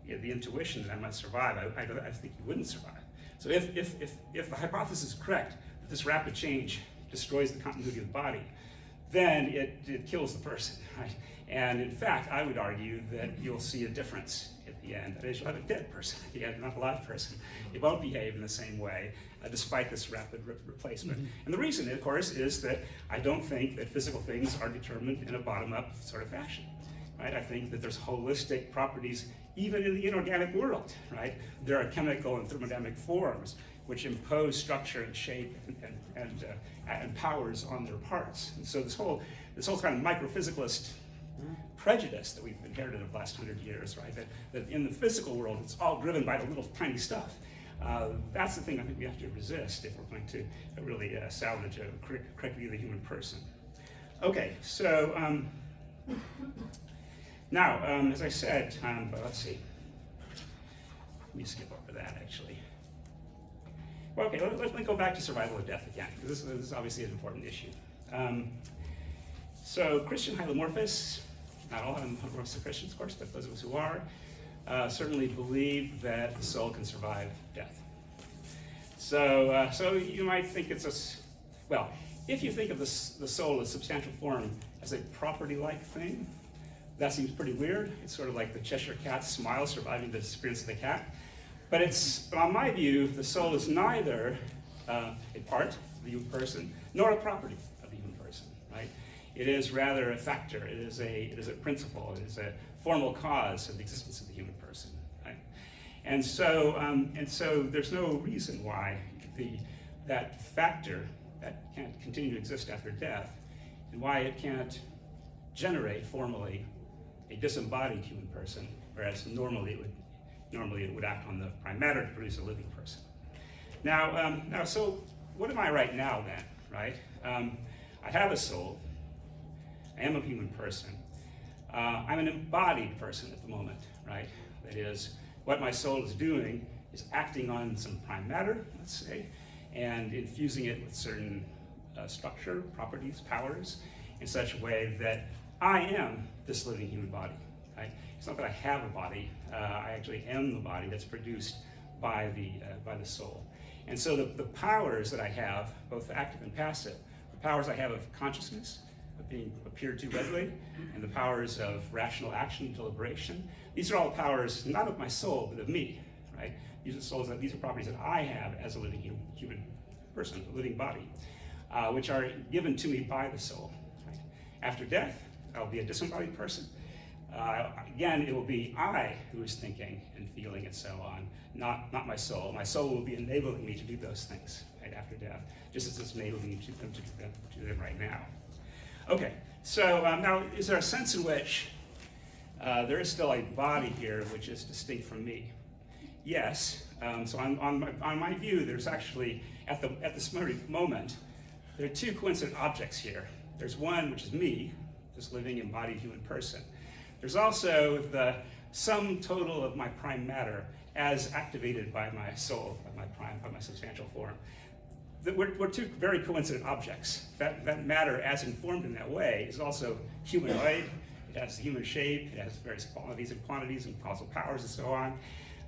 the intuition that I might survive, I think you wouldn't survive. So if the hypothesis is correct, that this rapid change destroys the continuity of the body, then it kills the person, right? And in fact, I would argue that you'll see a difference at the end. That is, you'll have a dead person at the end, not a live person. It won't behave in the same way, despite this rapid replacement. Mm-hmm. And the reason, of course, is that I don't think that physical things are determined in a bottom-up sort of fashion, right? I think that there's holistic properties even in the inorganic world, right? There are chemical and thermodynamic forms which impose structure and shape and powers on their parts. And so this whole kind of microphysicalist prejudice that we've inherited over the last 100 years, right? That in the physical world, it's all driven by the little tiny stuff. That's the thing I think we have to resist if we're going to really salvage a correct view of the human person. Okay, so now, as I said, let's see. Let me skip over that, actually. Well, okay, let me go back to survival or death again, because this is obviously an important issue. So Christian hylomorphists, not all hylomorphists are Christians, of course, but those of us who are, certainly believe that the soul can survive death. So you might think if you think of the soul as substantial form as a property-like thing, that seems pretty weird. It's sort of like the Cheshire Cat's smile surviving the disappearance of the cat. But on my view, the soul is neither a part of the human person nor a property of the human person, right? It is rather a factor. It is a principle. It is a formal cause of the existence of the human person, right? And so there's no reason why that factor that can't continue to exist after death, and why it can't generate formally a disembodied human person, whereas normally it would act on the prime matter to produce a living person. Now, so what am I right now then, right? I have a soul. I am a human person. I'm an embodied person at the moment, right? That is, what my soul is doing is acting on some prime matter, let's say, and infusing it with certain structure, properties, powers, in such a way that I am this living human body, right? It's not that I have a body, I actually am the body that's produced by the soul. And so the powers that I have, both active and passive, the powers I have of consciousness, of being appeared to readily, and the powers of rational action and deliberation, these are all powers not of my soul, but of me, right? These are properties that I have as a living human person, a living body, which are given to me by the soul. Right? After death, I'll be a disembodied person. Again, it will be I who is thinking and feeling and so on, not my soul. My soul will be enabling me to do those things right after death, just as it's enabling me to do them right now. Okay, so now is there a sense in which there is still a body here which is distinct from me? Yes. So on my view, there's actually, at this moment, there are two coincident objects here. There's one, which is me, this living embodied human person. There's also the sum total of my prime matter as activated by my soul, by my substantial form. We're two very coincident objects. That matter, as informed in that way, is also humanoid. It has human shape. It has various qualities and quantities and causal powers and so on.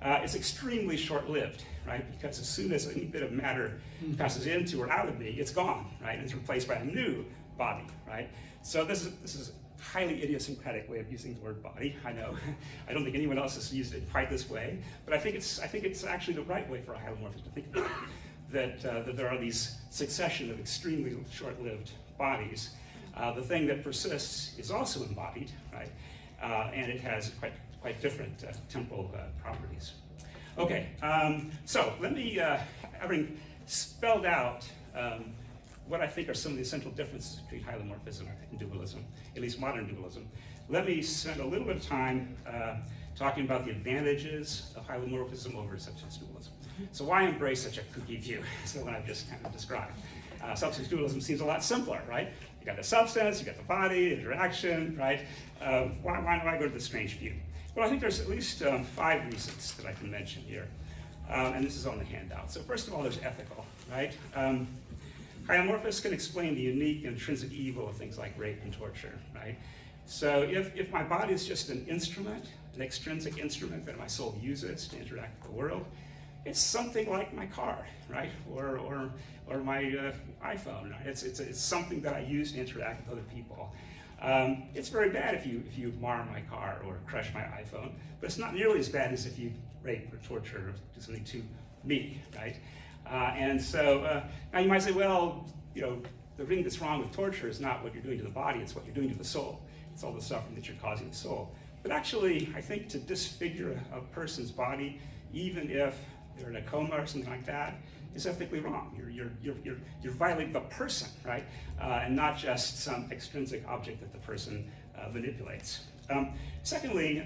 It's extremely short-lived, right? Because as soon as any bit of matter passes into or out of me, it's gone, right? And it's replaced by a new body, right? So this is a highly idiosyncratic way of using the word body. I know. I don't think anyone else has used it quite this way, but I think it's actually the right way for a hylomorphist to think about it. That there are these succession of extremely short-lived bodies. The thing that persists is also embodied, right? And it has quite different temporal properties. Okay, so let me, having spelled out what I think are some of the essential differences between hylomorphism and dualism, at least modern dualism, let me spend a little bit of time talking about the advantages of hylomorphism over substance dualism. So why embrace such a kooky view? So what I've just kind of described. Substance dualism seems a lot simpler, right? You got the substance, you got the body, interaction, right? Why do I go to the strange view? Well, I think there's at least 5 reasons that I can mention here. And this is on the handout. So first of all, there's ethical, right? Hylomorphists can explain the unique intrinsic evil of things like rape and torture, right? So if my body is just an instrument, an extrinsic instrument that my soul uses to interact with the world, it's something like my car, right? Or my iPhone. Right? It's something that I use to interact with other people. It's very bad if you mar my car or crush my iPhone, but it's not nearly as bad as if you rape or torture or do something to me, right? And so now you might say, well, the thing that's wrong with torture is not what you're doing to the body, it's what you're doing to the soul. It's all the suffering that you're causing the soul. But actually, I think to disfigure a person's body, even if they're in a coma or something like that, is ethically wrong. You're violating the person, right? And not just some extrinsic object that the person manipulates. Secondly,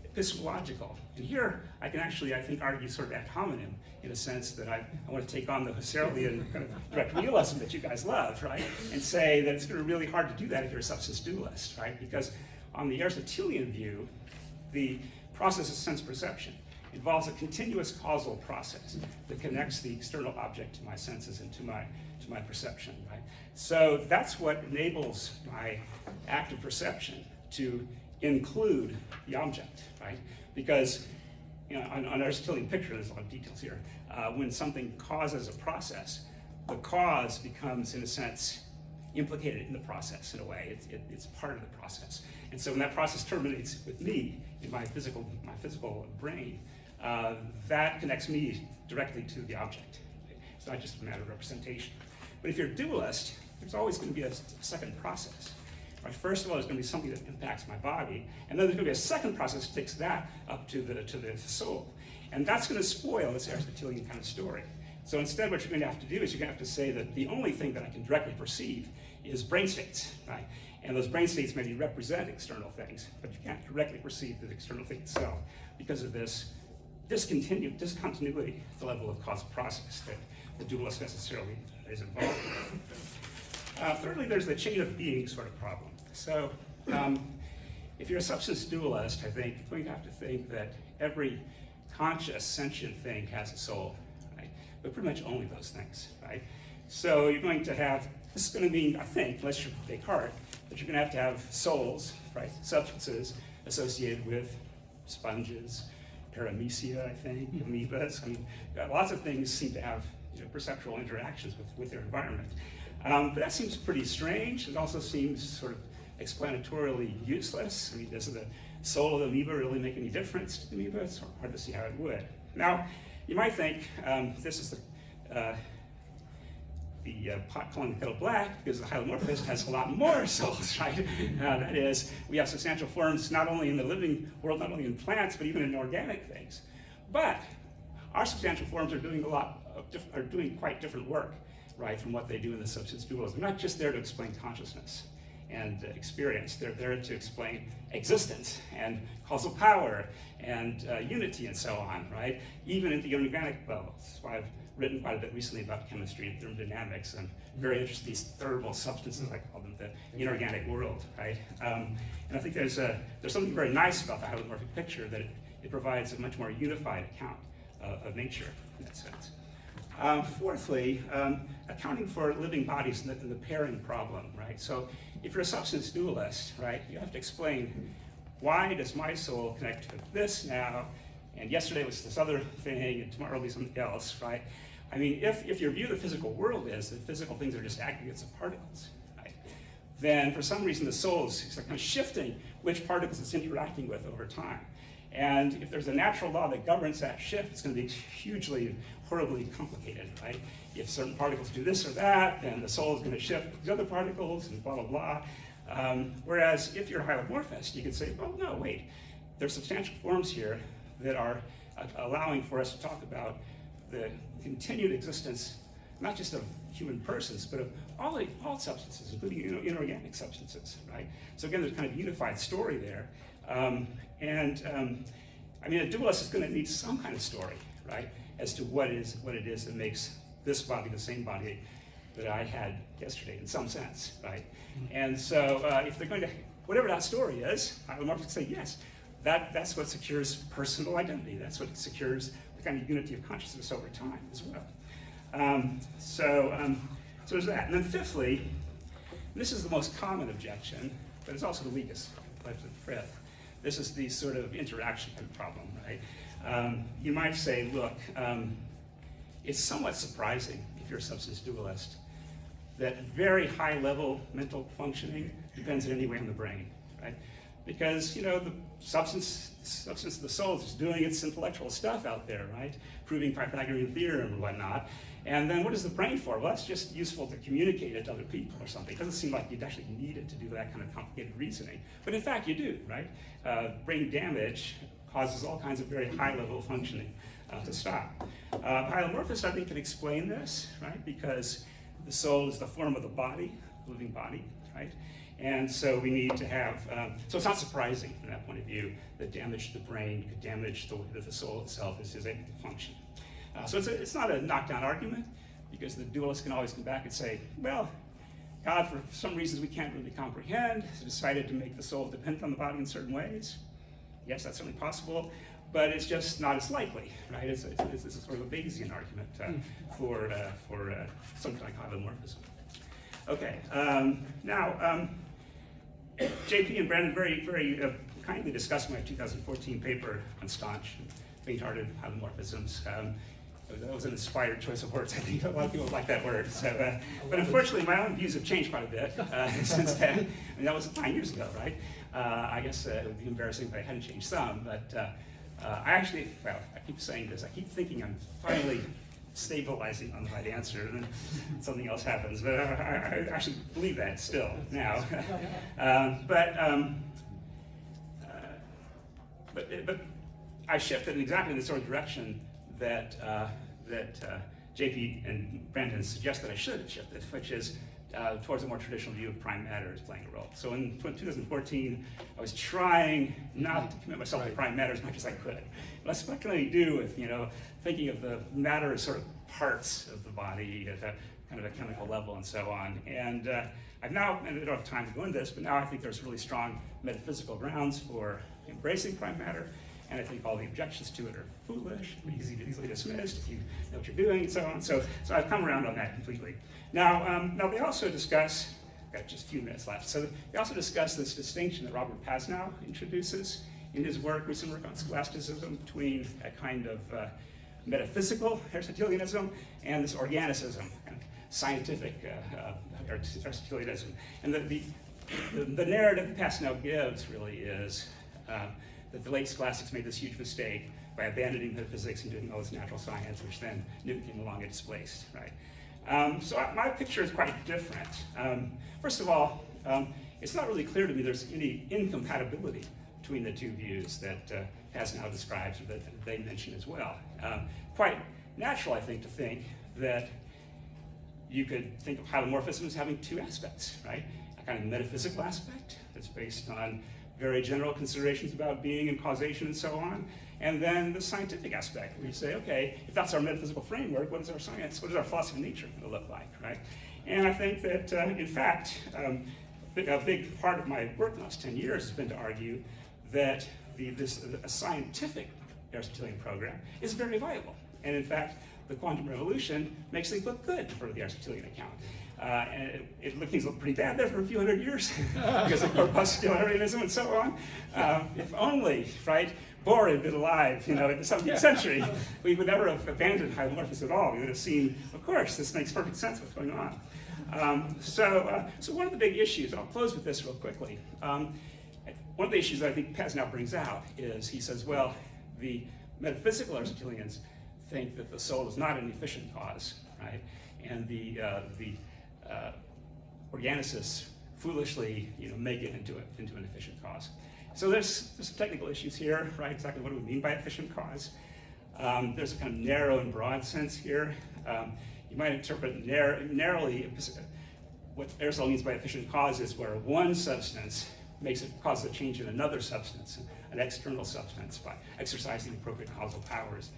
epistemological. And here I can actually, I think, argue sort of ad hominem in a sense that I want to take on the Husserlian kind of direct realism that you guys love, right? And say that it's going to be really hard to do that if you're a substance dualist, right? Because on the Aristotelian view, the process of sense perception involves a continuous causal process that connects the external object to my senses and to my perception, right? So that's what enables my active perception to include the object, right? Because on Aristotelian picture, there's a lot of details here. When something causes a process, the cause becomes, in a sense, implicated in the process in a way. It's part of the process. And so when that process terminates with me in my physical brain, that connects me directly to the object. It's not just a matter of representation. But if you're a dualist, there's always going to be a second process. Right? First of all, there's going to be something that impacts my body, and then there's going to be a second process that takes that up to the soul. And that's going to spoil this Aristotelian kind of story. So instead, what you're going to have to do is you're going to have to say that the only thing that I can directly perceive is brain states, right? And those brain states maybe represent external things, but you can't directly perceive the external thing itself because of this discontinuity at the level of causal process that the dualist necessarily is involved in. Thirdly, there's the chain of being sort of problem. So if you're a substance dualist, I think you're going to have to think that every conscious, sentient thing has a soul, right? But pretty much only those things, right? So you're going to have, this is going to mean, I think, unless you're Descartes, that you're going to have souls, right? Substances associated with sponges, paramecia, I think, amoebas. I mean, lots of things seem to have perceptual interactions with their environment. But that seems pretty strange. It also seems sort of explanatorily useless. I mean, does the soul of the amoeba really make any difference to the amoeba? It's hard to see how it would. Now, you might think this is the pot calling the kettle black because the hylomorphist has a lot more souls, right? That is, we have substantial forms not only in the living world, not only in plants, but even in organic things. But our substantial forms are doing quite different work, right, from what they do in the substance dualism. They're not just there to explain consciousness and experience. They're there to explain existence and causal power and unity and so on, right? Even at the inorganic level. That's why I've written quite a bit recently about chemistry and thermodynamics. I'm very interested in these thermal substances, I call them the inorganic world, right? And I think there's something very nice about the hylomorphic picture, that it provides a much more unified account of nature in that sense. Fourthly, accounting for living bodies in the pairing problem, right? So if you're a substance dualist, right, you have to explain, why does my soul connect to this now, and yesterday was this other thing, and tomorrow will be something else, right? I mean, if your view of the physical world is that physical things are just aggregates of particles, right, then for some reason the soul is kind of shifting which particles it's interacting with over time. And if there's a natural law that governs that shift, it's going to be hugely, horribly complicated, right? If certain particles do this or that, then the soul is going to shift the other particles and blah, blah, blah. Whereas if you're a hylomorphist, you could say, oh, no, wait, there's substantial forms here that are allowing for us to talk about the continued existence, not just of human persons, but of all substances, including inorganic substances, right? So again, there's kind of a unified story there. I mean, a dualist is going to need some kind of story, right, as to what it is that makes this body the same body that I had yesterday, in some sense, right? And so, if they're going to, whatever that story is, I would love to say yes. That's what secures personal identity. That's what secures the kind of unity of consciousness over time as well. So there's that. And then fifthly, and this is the most common objection, but it's also the weakest, left and fifth. This is the sort of interaction kind of problem, right? You might say, look, it's somewhat surprising, if you're a substance dualist, that very high-level mental functioning depends in any way on the brain, right? Because, the substance of the soul is just doing its intellectual stuff out there, right? Proving Pythagorean theorem and whatnot. And then what is the brain for? Well, that's just useful to communicate it to other people or something. It doesn't seem like you'd actually need it to do that kind of complicated reasoning. But in fact, you do, right? Brain damage causes all kinds of very high-level functioning to stop. Hylomorphists, I think, can explain this, right? Because the soul is the form of the body, the living body, right? And so we need to have, so it's not surprising from that point of view that damage to the brain could damage the way that the soul itself is able to function. So it's not a knockdown argument, because the dualist can always come back and say, well, God, for some reasons we can't really comprehend, has decided to make the soul dependent on the body in certain ways. Yes, that's certainly possible, but it's just not as likely, right? It's a sort of a Bayesian argument for something like hylomorphism. Okay, now, JP and Brandon very, very kindly discussed my 2014 paper on staunch, faint-hearted hylomorphisms. That was an inspired choice of words. I think a lot of people like that word. So, but unfortunately, my own views have changed quite a bit since then. I mean, that was 9 years ago, right? I guess it would be embarrassing if I hadn't changed some. But I actually, well, I keep saying this. I keep thinking I'm finally stabilizing on the right answer, and then something else happens. But I actually believe that still now. But I shifted in exactly the sort of direction that JP and Brandon suggest that I should have shifted, which is towards a more traditional view of prime matter as playing a role. So in 2014, I was trying not to commit myself to prime matter as much as I could. What can I do with, thinking of the matter as sort of parts of the body, kind of a chemical level and so on. And I've now, and I don't have time to go into this, but now I think there's really strong metaphysical grounds for embracing prime matter, and I think all the objections to it are foolish, easily dismissed if you know what you're doing, and so on. So I've come around on that completely. Now they also discuss, got just a few minutes left, so they also discuss this distinction that Robert Pasnow introduces in his recent work on scholasticism, between a kind of metaphysical Aristotelianism and this organicism, kind of scientific Aristotelianism. And the narrative that Pasnow gives really is that the late scholastics made this huge mistake by abandoning metaphysics and doing all this natural science, which then Newton came along and displaced, right? So my picture is quite different. First of all, it's not really clear to me there's any incompatibility between the two views that Pasnow describes, or that they mention as well. Quite natural, I think, to think that you could think of hylomorphism as having two aspects, right? A kind of metaphysical aspect that's based on very general considerations about being and causation and so on, and then the scientific aspect, where you say, okay, if that's our metaphysical framework, what is our science, what is our philosophy of nature going to look like, right? And I think that, in fact, a big part of my work in the last 10 years has been to argue that a scientific Aristotelian program is very viable. And in fact, the quantum revolution makes things look good for the Aristotelian account. And things look pretty bad there for a few hundred years because of corpuscularianism and so on. If only, right, Bohr had been alive, in the 17th century, we would never have abandoned hylomorphism at all. We would have seen, of course, this makes perfect sense what's going on. So one of the big issues, I'll close with this real quickly. One of the issues that I think Pasnow brings out is, he says, well, the metaphysical Aristotelians think that the soul is not an efficient cause, right? And the organicists foolishly, make it into an efficient cause. So there's some technical issues here, right? Exactly what do we mean by efficient cause? There's a kind of narrow and broad sense here. You might interpret narrowly what Aristotle means by efficient cause is where one substance causes a change in another substance, an external substance, by exercising appropriate causal powers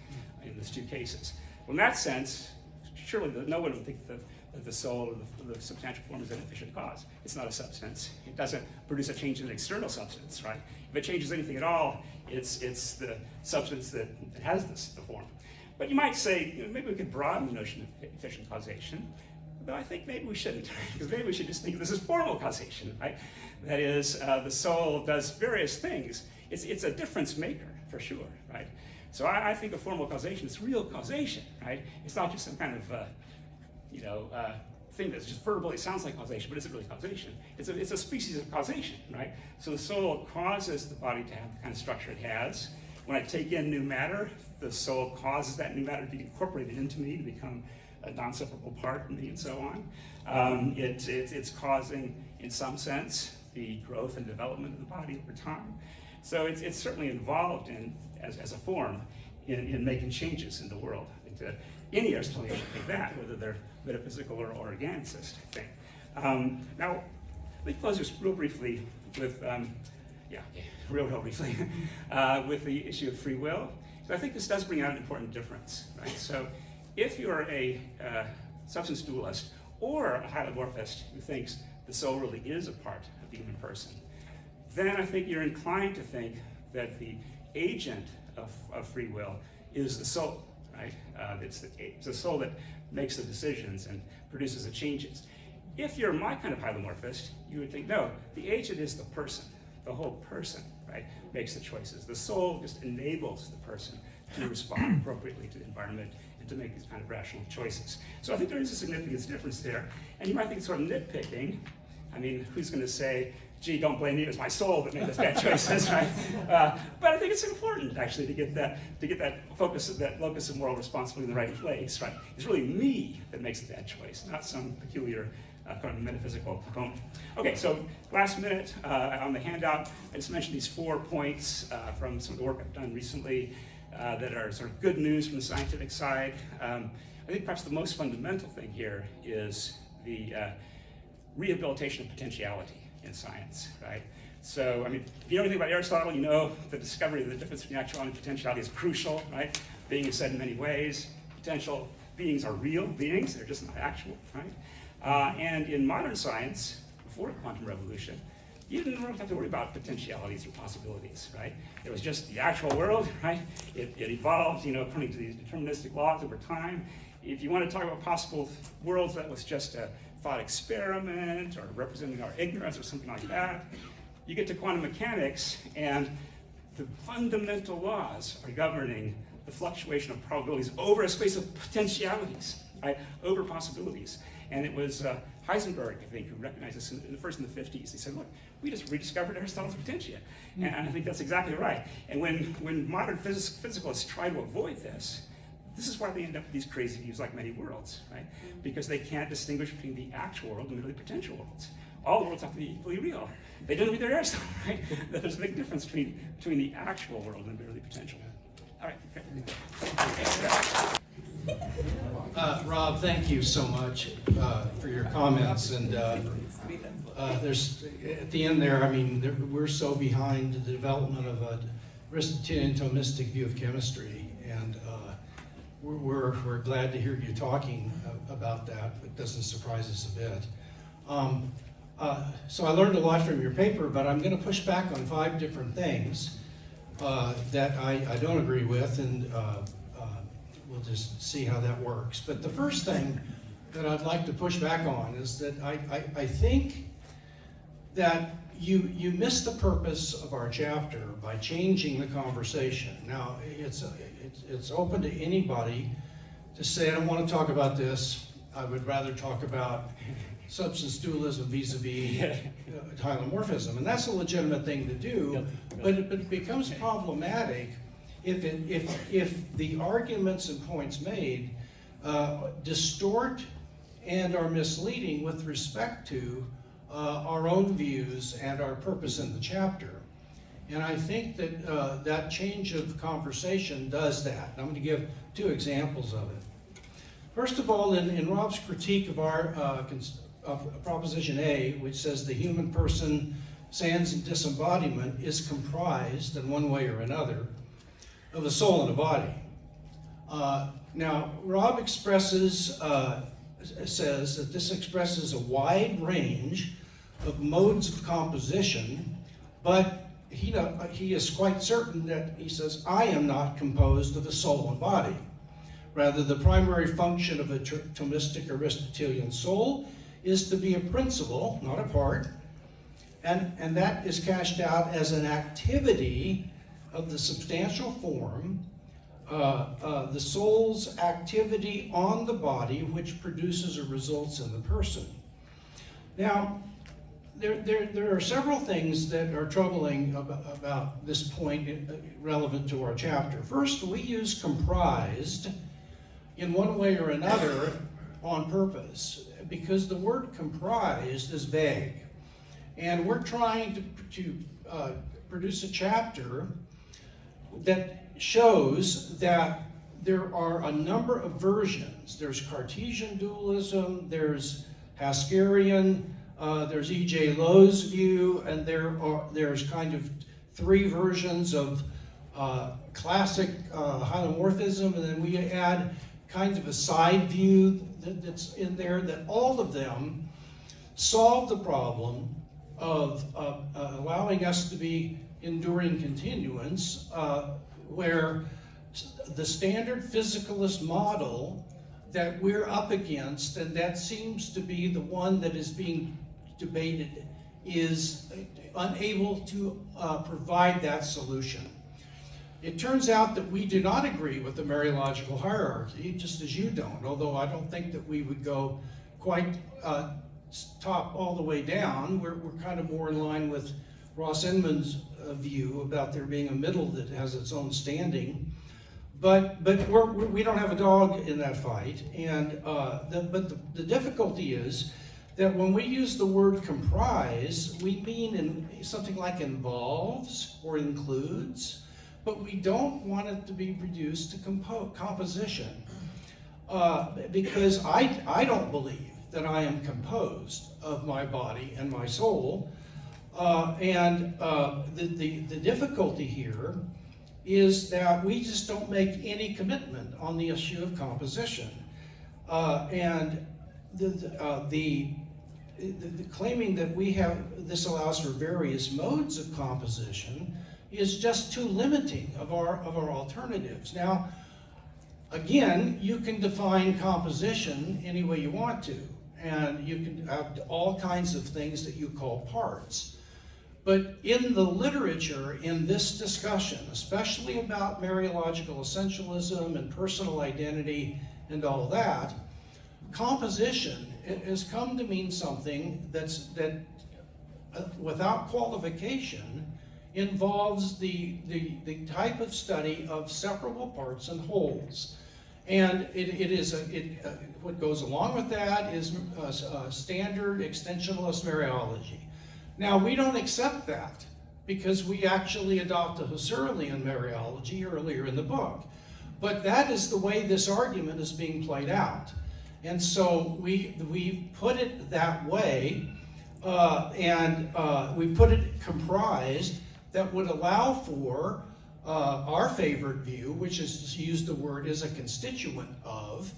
in those two cases. Well, in that sense, surely no one would think that the soul or the substantial form is an efficient cause. It's not a substance. It doesn't produce a change in an external substance, right? If it changes anything at all, it's the substance that has the form. But you might say, maybe we could broaden the notion of efficient causation, but I think maybe we shouldn't, because maybe we should just think of this as formal causation, right? That is, the soul does various things. It's a difference maker, for sure, right? So I think of formal causation as real causation, right? It's not just some kind of, thing that just verbally sounds like causation, but isn't really causation. It's a species of causation, right? So the soul causes the body to have the kind of structure it has. When I take in new matter, the soul causes that new matter to be incorporated into me, to become a non-separable part of me, and so on. It's causing, in some sense, the growth and development of the body over time. So it's certainly involved in, as a form, in making changes in the world. I think that any Aristotelian should think that, whether they're metaphysical or organicist, I think. Now, let me close just real briefly with, real briefly, with the issue of free will. So I think this does bring out an important difference, right? So if you're a substance dualist or a hylomorphist who thinks the soul really is a part of the human person, then I think you're inclined to think that the agent of free will is the soul, right? It's the soul that makes the decisions and produces the changes. If you're my kind of hylomorphist, you would think, no, the agent is the person. The whole person, right, makes the choices. The soul just enables the person to respond appropriately to the environment and to make these kind of rational choices. So I think there is a significant difference there. And you might think it's sort of nitpicking. I mean, who's going to say, gee, don't blame me, it was my soul that made those bad choices, right? But I think it's important, actually, to get that focus, that locus of moral responsibility in the right place, right? It's really me that makes the bad choice, not some peculiar kind of metaphysical component. Okay, so last minute on the handout, I just mentioned these 4 points from some of the work I've done recently that are sort of good news from the scientific side. I think perhaps the most fundamental thing here is the rehabilitation of potentiality in science, right? So, I mean, if you know anything about Aristotle, you know the discovery of the difference between actuality and potentiality is crucial, right? Being is said in many ways. Potential beings are real beings, they're just not actual, right? And in modern science, before the quantum revolution, you didn't really have to worry about potentialities or possibilities, right? It was just the actual world, right? It evolved, according to these deterministic laws over time. If you want to talk about possible worlds, that was just a thought experiment or representing our ignorance or something like that. You get to quantum mechanics, and the fundamental laws are governing the fluctuation of probabilities over a space of potentialities, right? Over possibilities. And it was Heisenberg, I think, who recognized this in the 50s. He said, look, we just rediscovered Aristotle's potentia. And I think that's exactly right. And when modern physicalists try to avoid this is why they end up with these crazy views like many worlds, right? Because they can't distinguish between the actual world and merely potential worlds. All worlds have to be equally real. They didn't read their Aristotle, right? There's a big difference between the actual world and merely potential. All right. Rob, thank you so much for your comments. And there's at the end there, we're so behind the development of an Aristotelian Thomistic view of chemistry, and we're glad to hear you talking about that. It doesn't surprise us a bit. So I learned a lot from your paper, but I'm going to push back on 5 different things that I don't agree with, and we'll just see how that works. But the first thing that I'd like to push back on is that I think that you miss the purpose of our chapter by changing the conversation. Now, it's open to anybody to say, I don't want to talk about this. I would rather talk about substance dualism vis-a-vis hylomorphism, and that's a legitimate thing to do. But it becomes problematic if the arguments and points made distort and are misleading with respect to our own views and our purpose in the chapter. And I think that that change of conversation does that. I'm going to give 2 examples of it. First of all, in Rob's critique of our of Proposition A, which says the human person, sans disembodiment, is comprised in one way or another of a soul and a body. Now, Rob expresses, says that this expresses a wide range of modes of composition, but he is quite certain that he says, I am not composed of a soul and body. Rather, the primary function of a Thomistic Aristotelian soul is to be a principle, not a part, and that is cashed out as an activity of the substantial form, the soul's activity on the body, which produces or results in the person. Now, there are several things that are troubling about this point relevant to our chapter. First, we use comprised in one way or another on purpose, because the word comprised is vague. And we're trying to produce a chapter that shows that there are a number of versions. There's Cartesian dualism, there's Haskarian, there's E.J. Lowe's view, and there's kind of 3 versions of classic hylomorphism, and then we add kind of a side view that's in there, that all of them solve the problem of allowing us to be enduring continuance, where the standard physicalist model that we're up against, and that seems to be the one that is being debated, is unable to provide that solution. It turns out that we do not agree with the Mariological hierarchy, just as you don't, although I don't think that we would go quite top all the way down. We're kind of more in line with Ross Inman's view about there being a middle that has its own standing. But we don't have a dog in that fight. And the difficulty is that when we use the word comprise, we mean something like involves or includes, but we don't want it to be reduced to composition, because I don't believe that I am composed of my body and my soul, and the difficulty here is that we just don't make any commitment on the issue of composition. And the claiming that this allows for various modes of composition is just too limiting of our alternatives. Now, again, you can define composition any way you want to, and you can have all kinds of things that you call parts. But in the literature, in this discussion, especially about Mariological essentialism and personal identity and all that, composition has come to mean something that without qualification involves the type of study of separable parts and wholes. And what goes along with that is standard extensionalist Mariology. Now, we don't accept that because we actually adopt a Husserlian Mariology earlier in the book. But that is the way this argument is being played out. And so we put it that way, and we put it comprised that would allow for our favorite view, which is to use the word as a constituent of,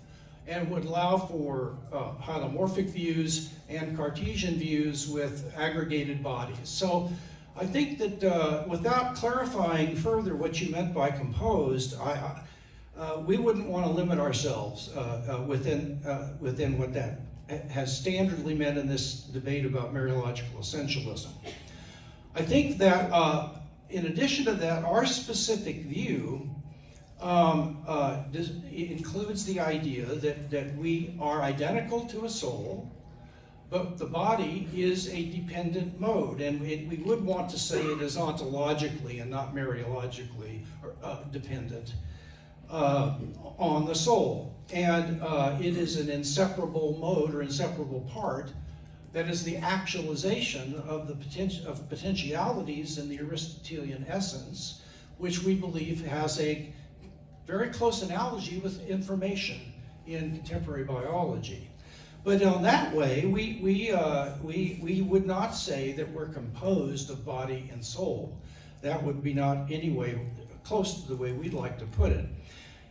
and would allow for hylomorphic views and Cartesian views with aggregated bodies. So I think that without clarifying further what you meant by composed, we wouldn't want to limit ourselves within what that has standardly meant in this debate about Mariological essentialism. I think that in addition to that, our specific view includes the idea that we are identical to a soul, but the body is a dependent mode, and we would want to say it is ontologically and not Mariologically dependent on the soul. And it is an inseparable mode or inseparable part that is the actualization of the potentialities in the Aristotelian essence, which we believe has a very close analogy with information in contemporary biology. But in that way, we would not say that we're composed of body and soul. That would be not any way close to the way we'd like to put it.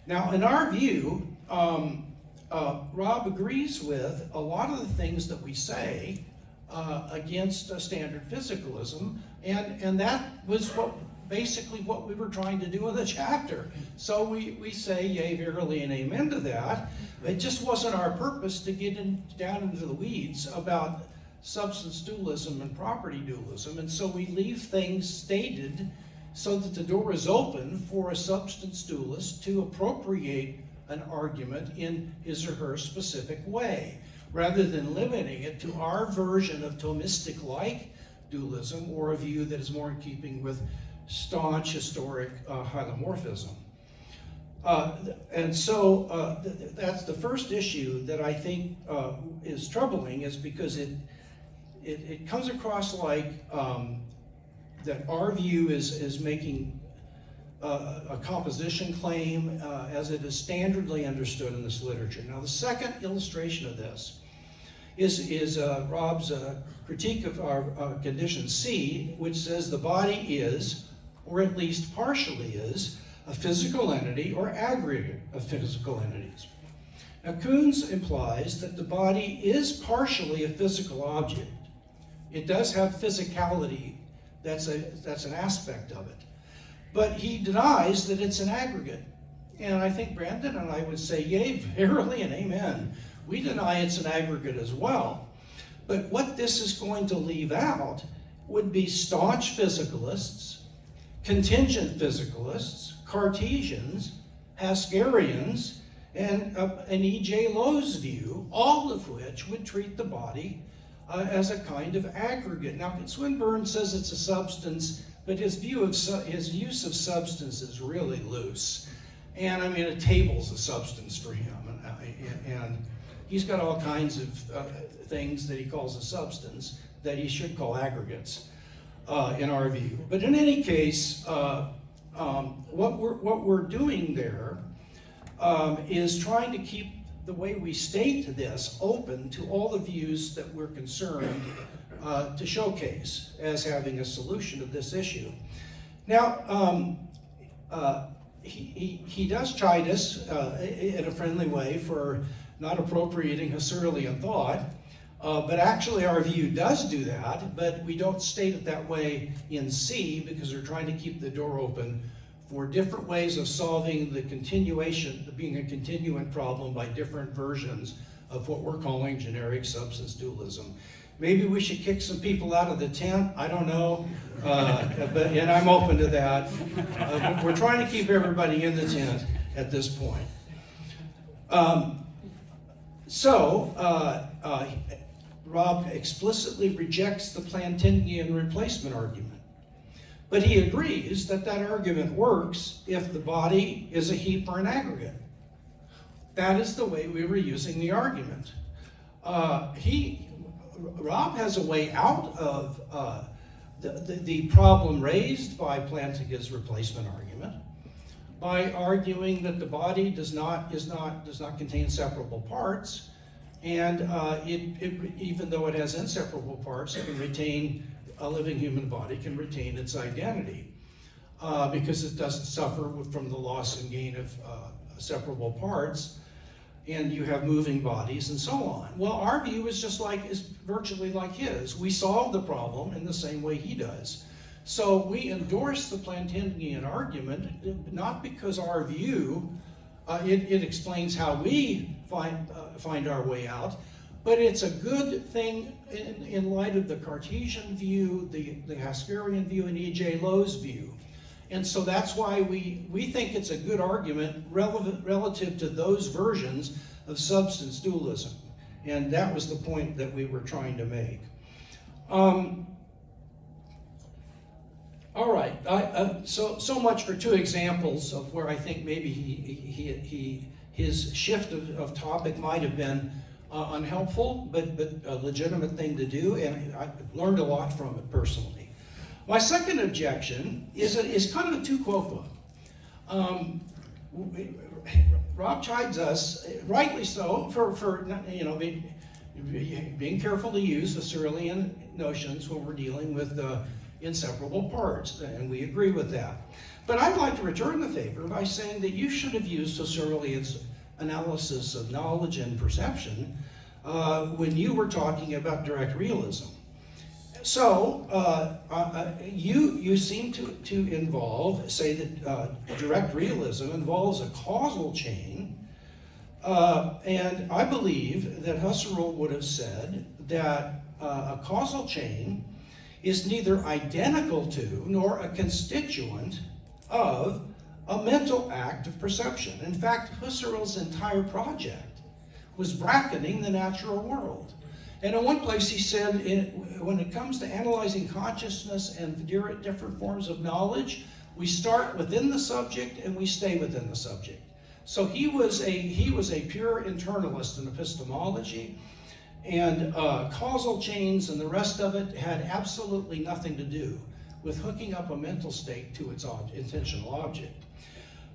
Now, in our view, Rob agrees with a lot of the things that we say against standard physicalism, and that was basically what we were trying to do in the chapter. So we say yea, verily, and amen to that. It just wasn't our purpose to get down into the weeds about substance dualism and property dualism, and so we leave things stated so that the door is open for a substance dualist to appropriate an argument in his or her specific way, rather than limiting it to our version of Thomistic-like dualism or a view that is more in keeping with staunch historic hylomorphism. And so that's the first issue that I think is troubling, is because it comes across like that our view is making a composition claim as it is standardly understood in this literature. Now, the second illustration of this is Rob's critique of our condition C, which says the body is, or at least partially is, a physical entity or aggregate of physical entities. Now, Koons implies that the body is partially a physical object. It does have physicality, that's an aspect of it. But he denies that it's an aggregate. And I think Brandon and I would say, yea, verily, and amen. We deny it's an aggregate as well. But what this is going to leave out would be staunch physicalists, contingent physicalists, Cartesians, Haskarians, and an E.J. Lowe's view, all of which would treat the body as a kind of aggregate. Now, Swinburne says it's a substance, but his use of substance is really loose. And I mean, a table's a substance for him, and he's got all kinds of things that he calls a substance that he should call aggregates, in our view. But in any case, what we're doing there is trying to keep the way we state this open to all the views that we're concerned to showcase as having a solution to this issue. Now, he does chide us in a friendly way for not appropriating Husserlian thought. But actually our view does do that, but we don't state it that way in C because we're trying to keep the door open for different ways of solving the continuation, being a continuant problem by different versions of what we're calling generic substance dualism. Maybe we should kick some people out of the tent, I don't know, and I'm open to that. But we're trying to keep everybody in the tent at this point. Rob explicitly rejects the Plantingian replacement argument. But he agrees that that argument works if the body is a heap or an aggregate. That is the way we were using the argument. Rob has a way out of the problem raised by Plantinga's replacement argument by arguing that the body does not contain separable parts, and even though it has inseparable parts, it can retain, a living human body can retain its identity because it doesn't suffer from the loss and gain of separable parts, and you have moving bodies and so on. Well, our view is virtually like his. We solve the problem in the same way he does. So we endorse the Plantingian argument, not because our view, it explains how we find our way out, but it's a good thing in light of the Cartesian view, the Haskerian view, and E.J. Lowe's view. And so that's why we think it's a good argument relative to those versions of substance dualism. And that was the point that we were trying to make. All right, so much for two examples of where I think maybe his shift of topic might have been unhelpful, but a legitimate thing to do, and I learned a lot from it personally. My second objection is kind of a tu quoque. Rob chides us, rightly so, for being careful to use Husserlian notions when we're dealing with inseparable parts, and we agree with that. But I'd like to return the favor by saying that you should have used Husserlian's analysis of knowledge and perception when you were talking about direct realism. So you seem to say that direct realism involves a causal chain, and I believe that Husserl would have said that a causal chain is neither identical to nor a constituent of a mental act of perception. In fact, Husserl's entire project was bracketing the natural world. And in one place he said, when it comes to analyzing consciousness and different forms of knowledge, we start within the subject and we stay within the subject. So he was a pure internalist in epistemology, and causal chains and the rest of it had absolutely nothing to do with hooking up a mental state to its intentional object.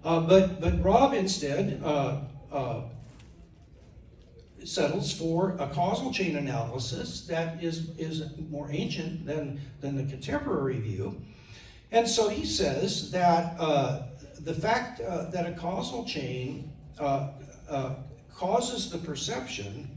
But Rob instead settles for a causal chain analysis that is more ancient than the contemporary view. And so he says that the fact that a causal chain causes the perception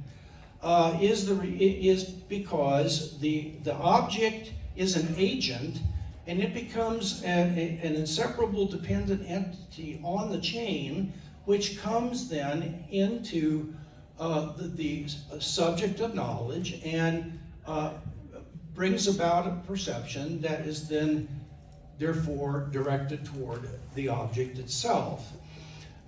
is because the object is an agent, and it becomes an inseparable dependent entity on the chain, which comes then into the subject of knowledge and brings about a perception that is then therefore directed toward the object itself.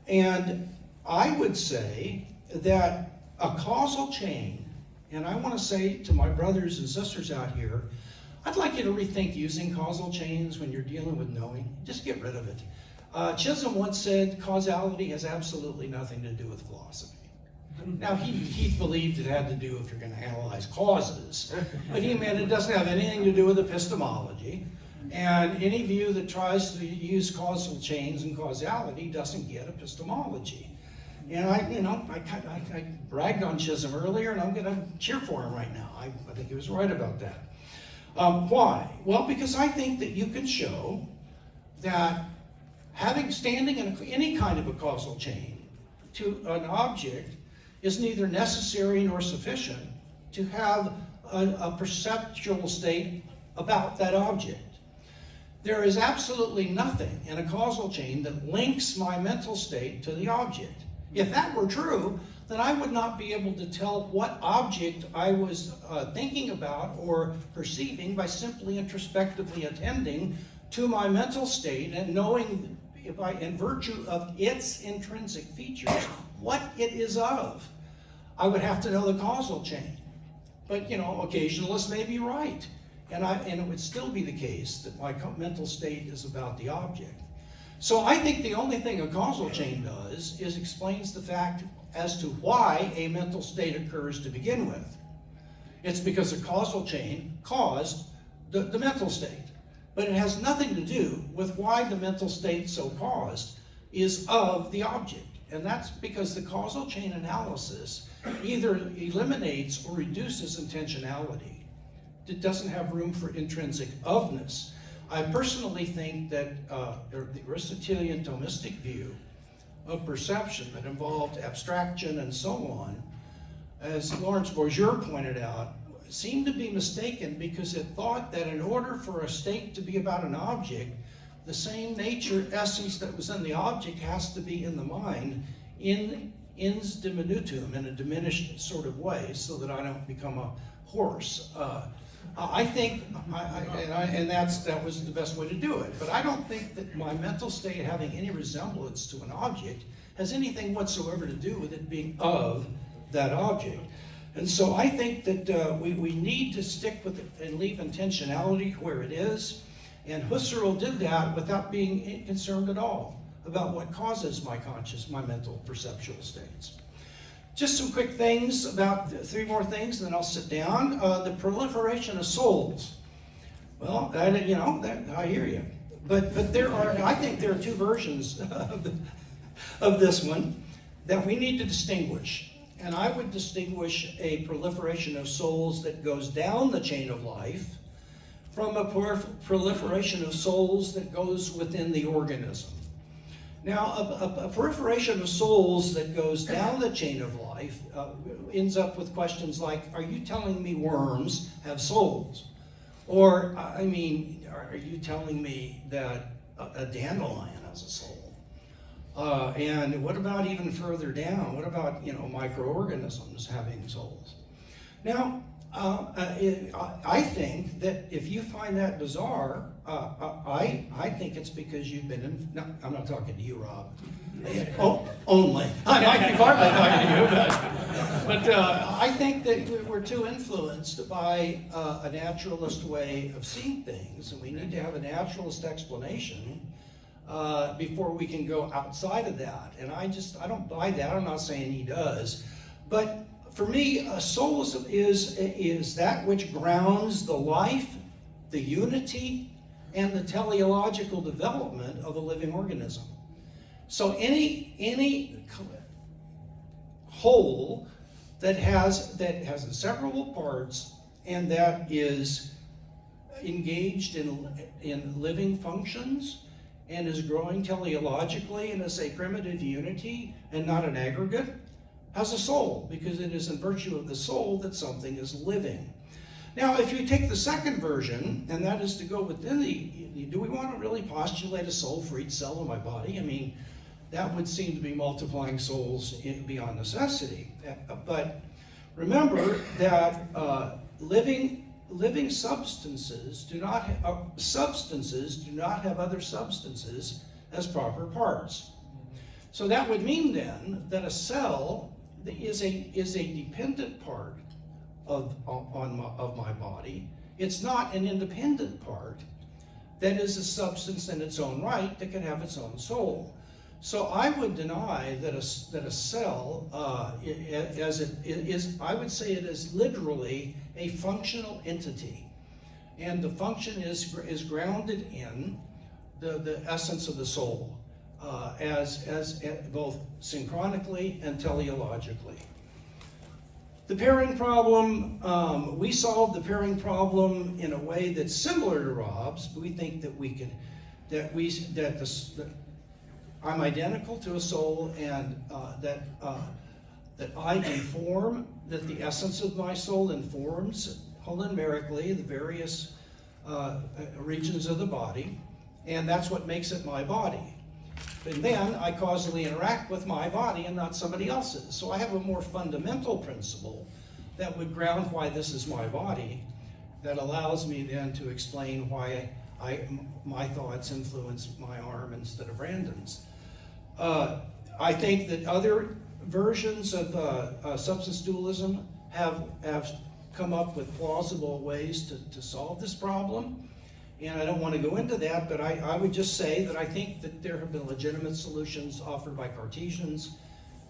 And I would say that a causal chain, and I want to say to my brothers and sisters out here, I'd like you to rethink using causal chains when you're dealing with knowing. Just get rid of it. Chisholm once said causality has absolutely nothing to do with philosophy. Now, he believed it had to do if you're going to analyze causes, but he meant it doesn't have anything to do with epistemology, and any view that tries to use causal chains and causality doesn't get epistemology. And I bragged on Chisholm earlier, and I'm going to cheer for him right now. I think he was right about that. Why? Well, because I think that you can show that standing in any kind of a causal chain to an object is neither necessary nor sufficient to have a perceptual state about that object. There is absolutely nothing in a causal chain that links my mental state to the object. If that were true, then I would not be able to tell what object I was thinking about or perceiving by simply introspectively attending to my mental state and knowing, in virtue of its intrinsic features, what it is of. I would have to know the causal chain. But, occasionalists may be right. And it would still be the case that my mental state is about the object. So I think the only thing a causal chain does is explains the fact as to why a mental state occurs to begin with. It's because a causal chain caused the mental state. But it has nothing to do with why the mental state so caused is of the object. And that's because the causal chain analysis either eliminates or reduces intentionality. It doesn't have room for intrinsic ofness. I personally think that the Aristotelian Thomistic view of perception that involved abstraction and so on, as Lawrence Bourdieu pointed out, seemed to be mistaken because it thought that in order for a state to be about an object, the same nature, essence that was in the object has to be in the mind in ins diminutum, in a diminished sort of way, so that I don't become a horse. I think, that was the best way to do it. But I don't think that my mental state having any resemblance to an object has anything whatsoever to do with it being of that object. And so I think that we need to stick with it and leave intentionality where it is. And Husserl did that without being concerned at all about what causes my mental perceptual states. Just some quick things about three more things, and then I'll sit down. The proliferation of souls. Well, I hear you. But I think there are two versions of this one that we need to distinguish. And I would distinguish a proliferation of souls that goes down the chain of life from a proliferation of souls that goes within the organism. Now, a proliferation of souls that goes down the chain of life ends up with questions like, are you telling me worms have souls? Or, are you telling me that a dandelion has a soul? And what about even further down? What about, microorganisms having souls? Now, I think that if you find that bizarre, I think it's because you've been in. No, I'm not talking to you, Rob. Only. I might be partly talking to you, but I think that we're too influenced by a naturalist way of seeing things, and we need to have a naturalist explanation before we can go outside of that. And I don't buy that. I'm not saying he does, but for me, a soul is that which grounds the life, the unity, and the teleological development of a living organism. So any whole that has inseparable parts and that is engaged in living functions and is growing teleologically and is a primitive unity and not an aggregate, has a soul, because it is in virtue of the soul that something is living. Now, if you take the second version, and that is to go within do we want to really postulate a soul for each cell in my body? That would seem to be multiplying souls beyond necessity. But remember that living substances do not have other substances as proper parts. So that would mean then that a cell is a dependent part of my body. It's not an independent part that is a substance in its own right that can have its own soul. So I would deny that a cell, as it is, I would say it is literally a functional entity, and the function is grounded in the essence of the soul. As both synchronically and teleologically. The pairing problem, we solved the pairing problem in a way that's similar to Rob's. We think that I'm identical to a soul, and that that I inform, that the essence of my soul informs holimerically the various regions of the body, and that's what makes it my body. And then I causally interact with my body and not somebody else's. So I have a more fundamental principle that would ground why this is my body, that allows me then to explain why my thoughts influence my arm instead of Brandon's. I think that other versions of substance dualism have come up with plausible ways to solve this problem. And I don't want to go into that, but I would just say that I think that there have been legitimate solutions offered by Cartesians.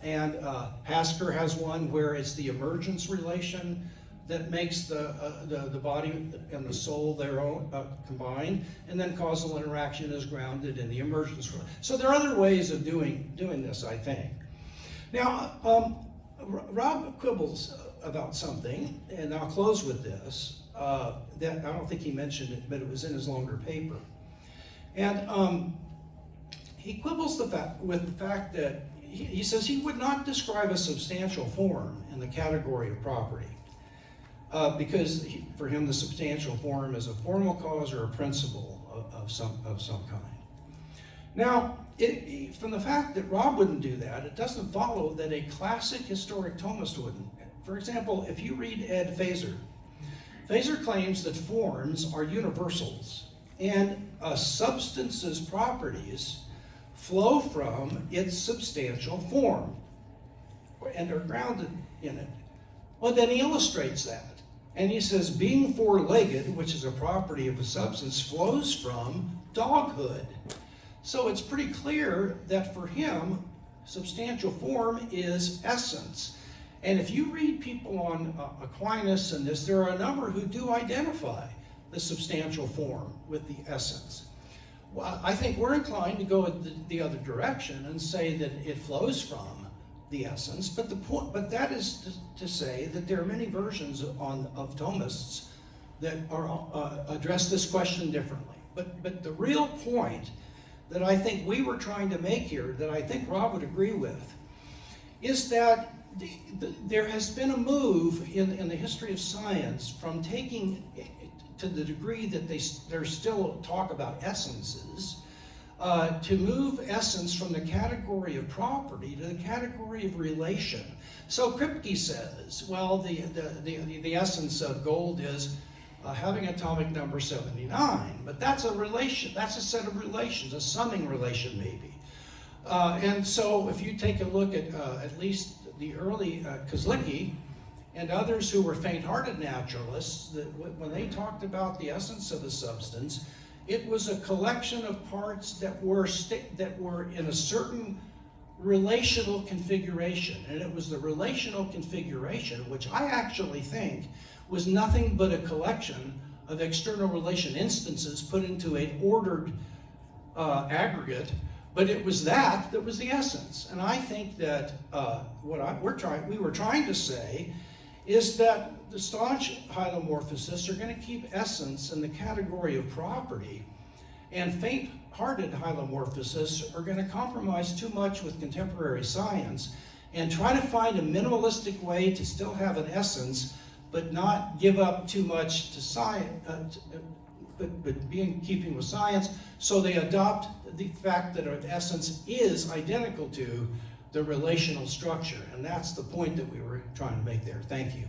And Hasker has one where it's the emergence relation that makes the body and the soul their own combined, and then causal interaction is grounded in the emergence relation. So there are other ways of doing this, I think. Now, Rob quibbles about something, and I'll close with this. That I don't think he mentioned it, but it was in his longer paper. And he quibbles with the fact that he says he would not describe a substantial form in the category of property, because for him the substantial form is a formal cause or a principle of some kind. Now, from the fact that Rob wouldn't do that, it doesn't follow that a classic historic Thomist wouldn't. For example, if you read Ed Feser, Feser claims that forms are universals, and a substance's properties flow from its substantial form, and are grounded in it. Well, then he illustrates that, and he says, being four-legged, which is a property of a substance, flows from doghood. So it's pretty clear that for him, substantial form is essence. And if you read people on Aquinas and this, there are a number who do identify the substantial form with the essence. Well, I think we're inclined to go the other direction and say that it flows from the essence, but that is to say that there are many versions of Thomists that address this question differently. But the real point that I think we were trying to make here, that I think Rob would agree with, is that there has been a move in the history of science from taking, to the degree that there's still talk about essences, to move essence from the category of property to the category of relation. So Kripke says, well, the essence of gold is having atomic number 79, but that's a relation, that's a set of relations, a summing relation maybe. And so if you take a look at least the early Kozlicki and others who were faint-hearted naturalists, that when they talked about the essence of a substance, it was a collection of parts that were in a certain relational configuration, and it was the relational configuration, which I actually think was nothing but a collection of external relation instances put into an ordered aggregate. But it was that was the essence. And I think that we were trying to say is that the staunch hylomorphicists are going to keep essence in the category of property, and faint-hearted hylomorphicists are going to compromise too much with contemporary science and try to find a minimalistic way to still have an essence, but not give up too much to science, but be in keeping with science. So they adopt the fact that an essence is identical to the relational structure. And that's the point that we were trying to make there. Thank you.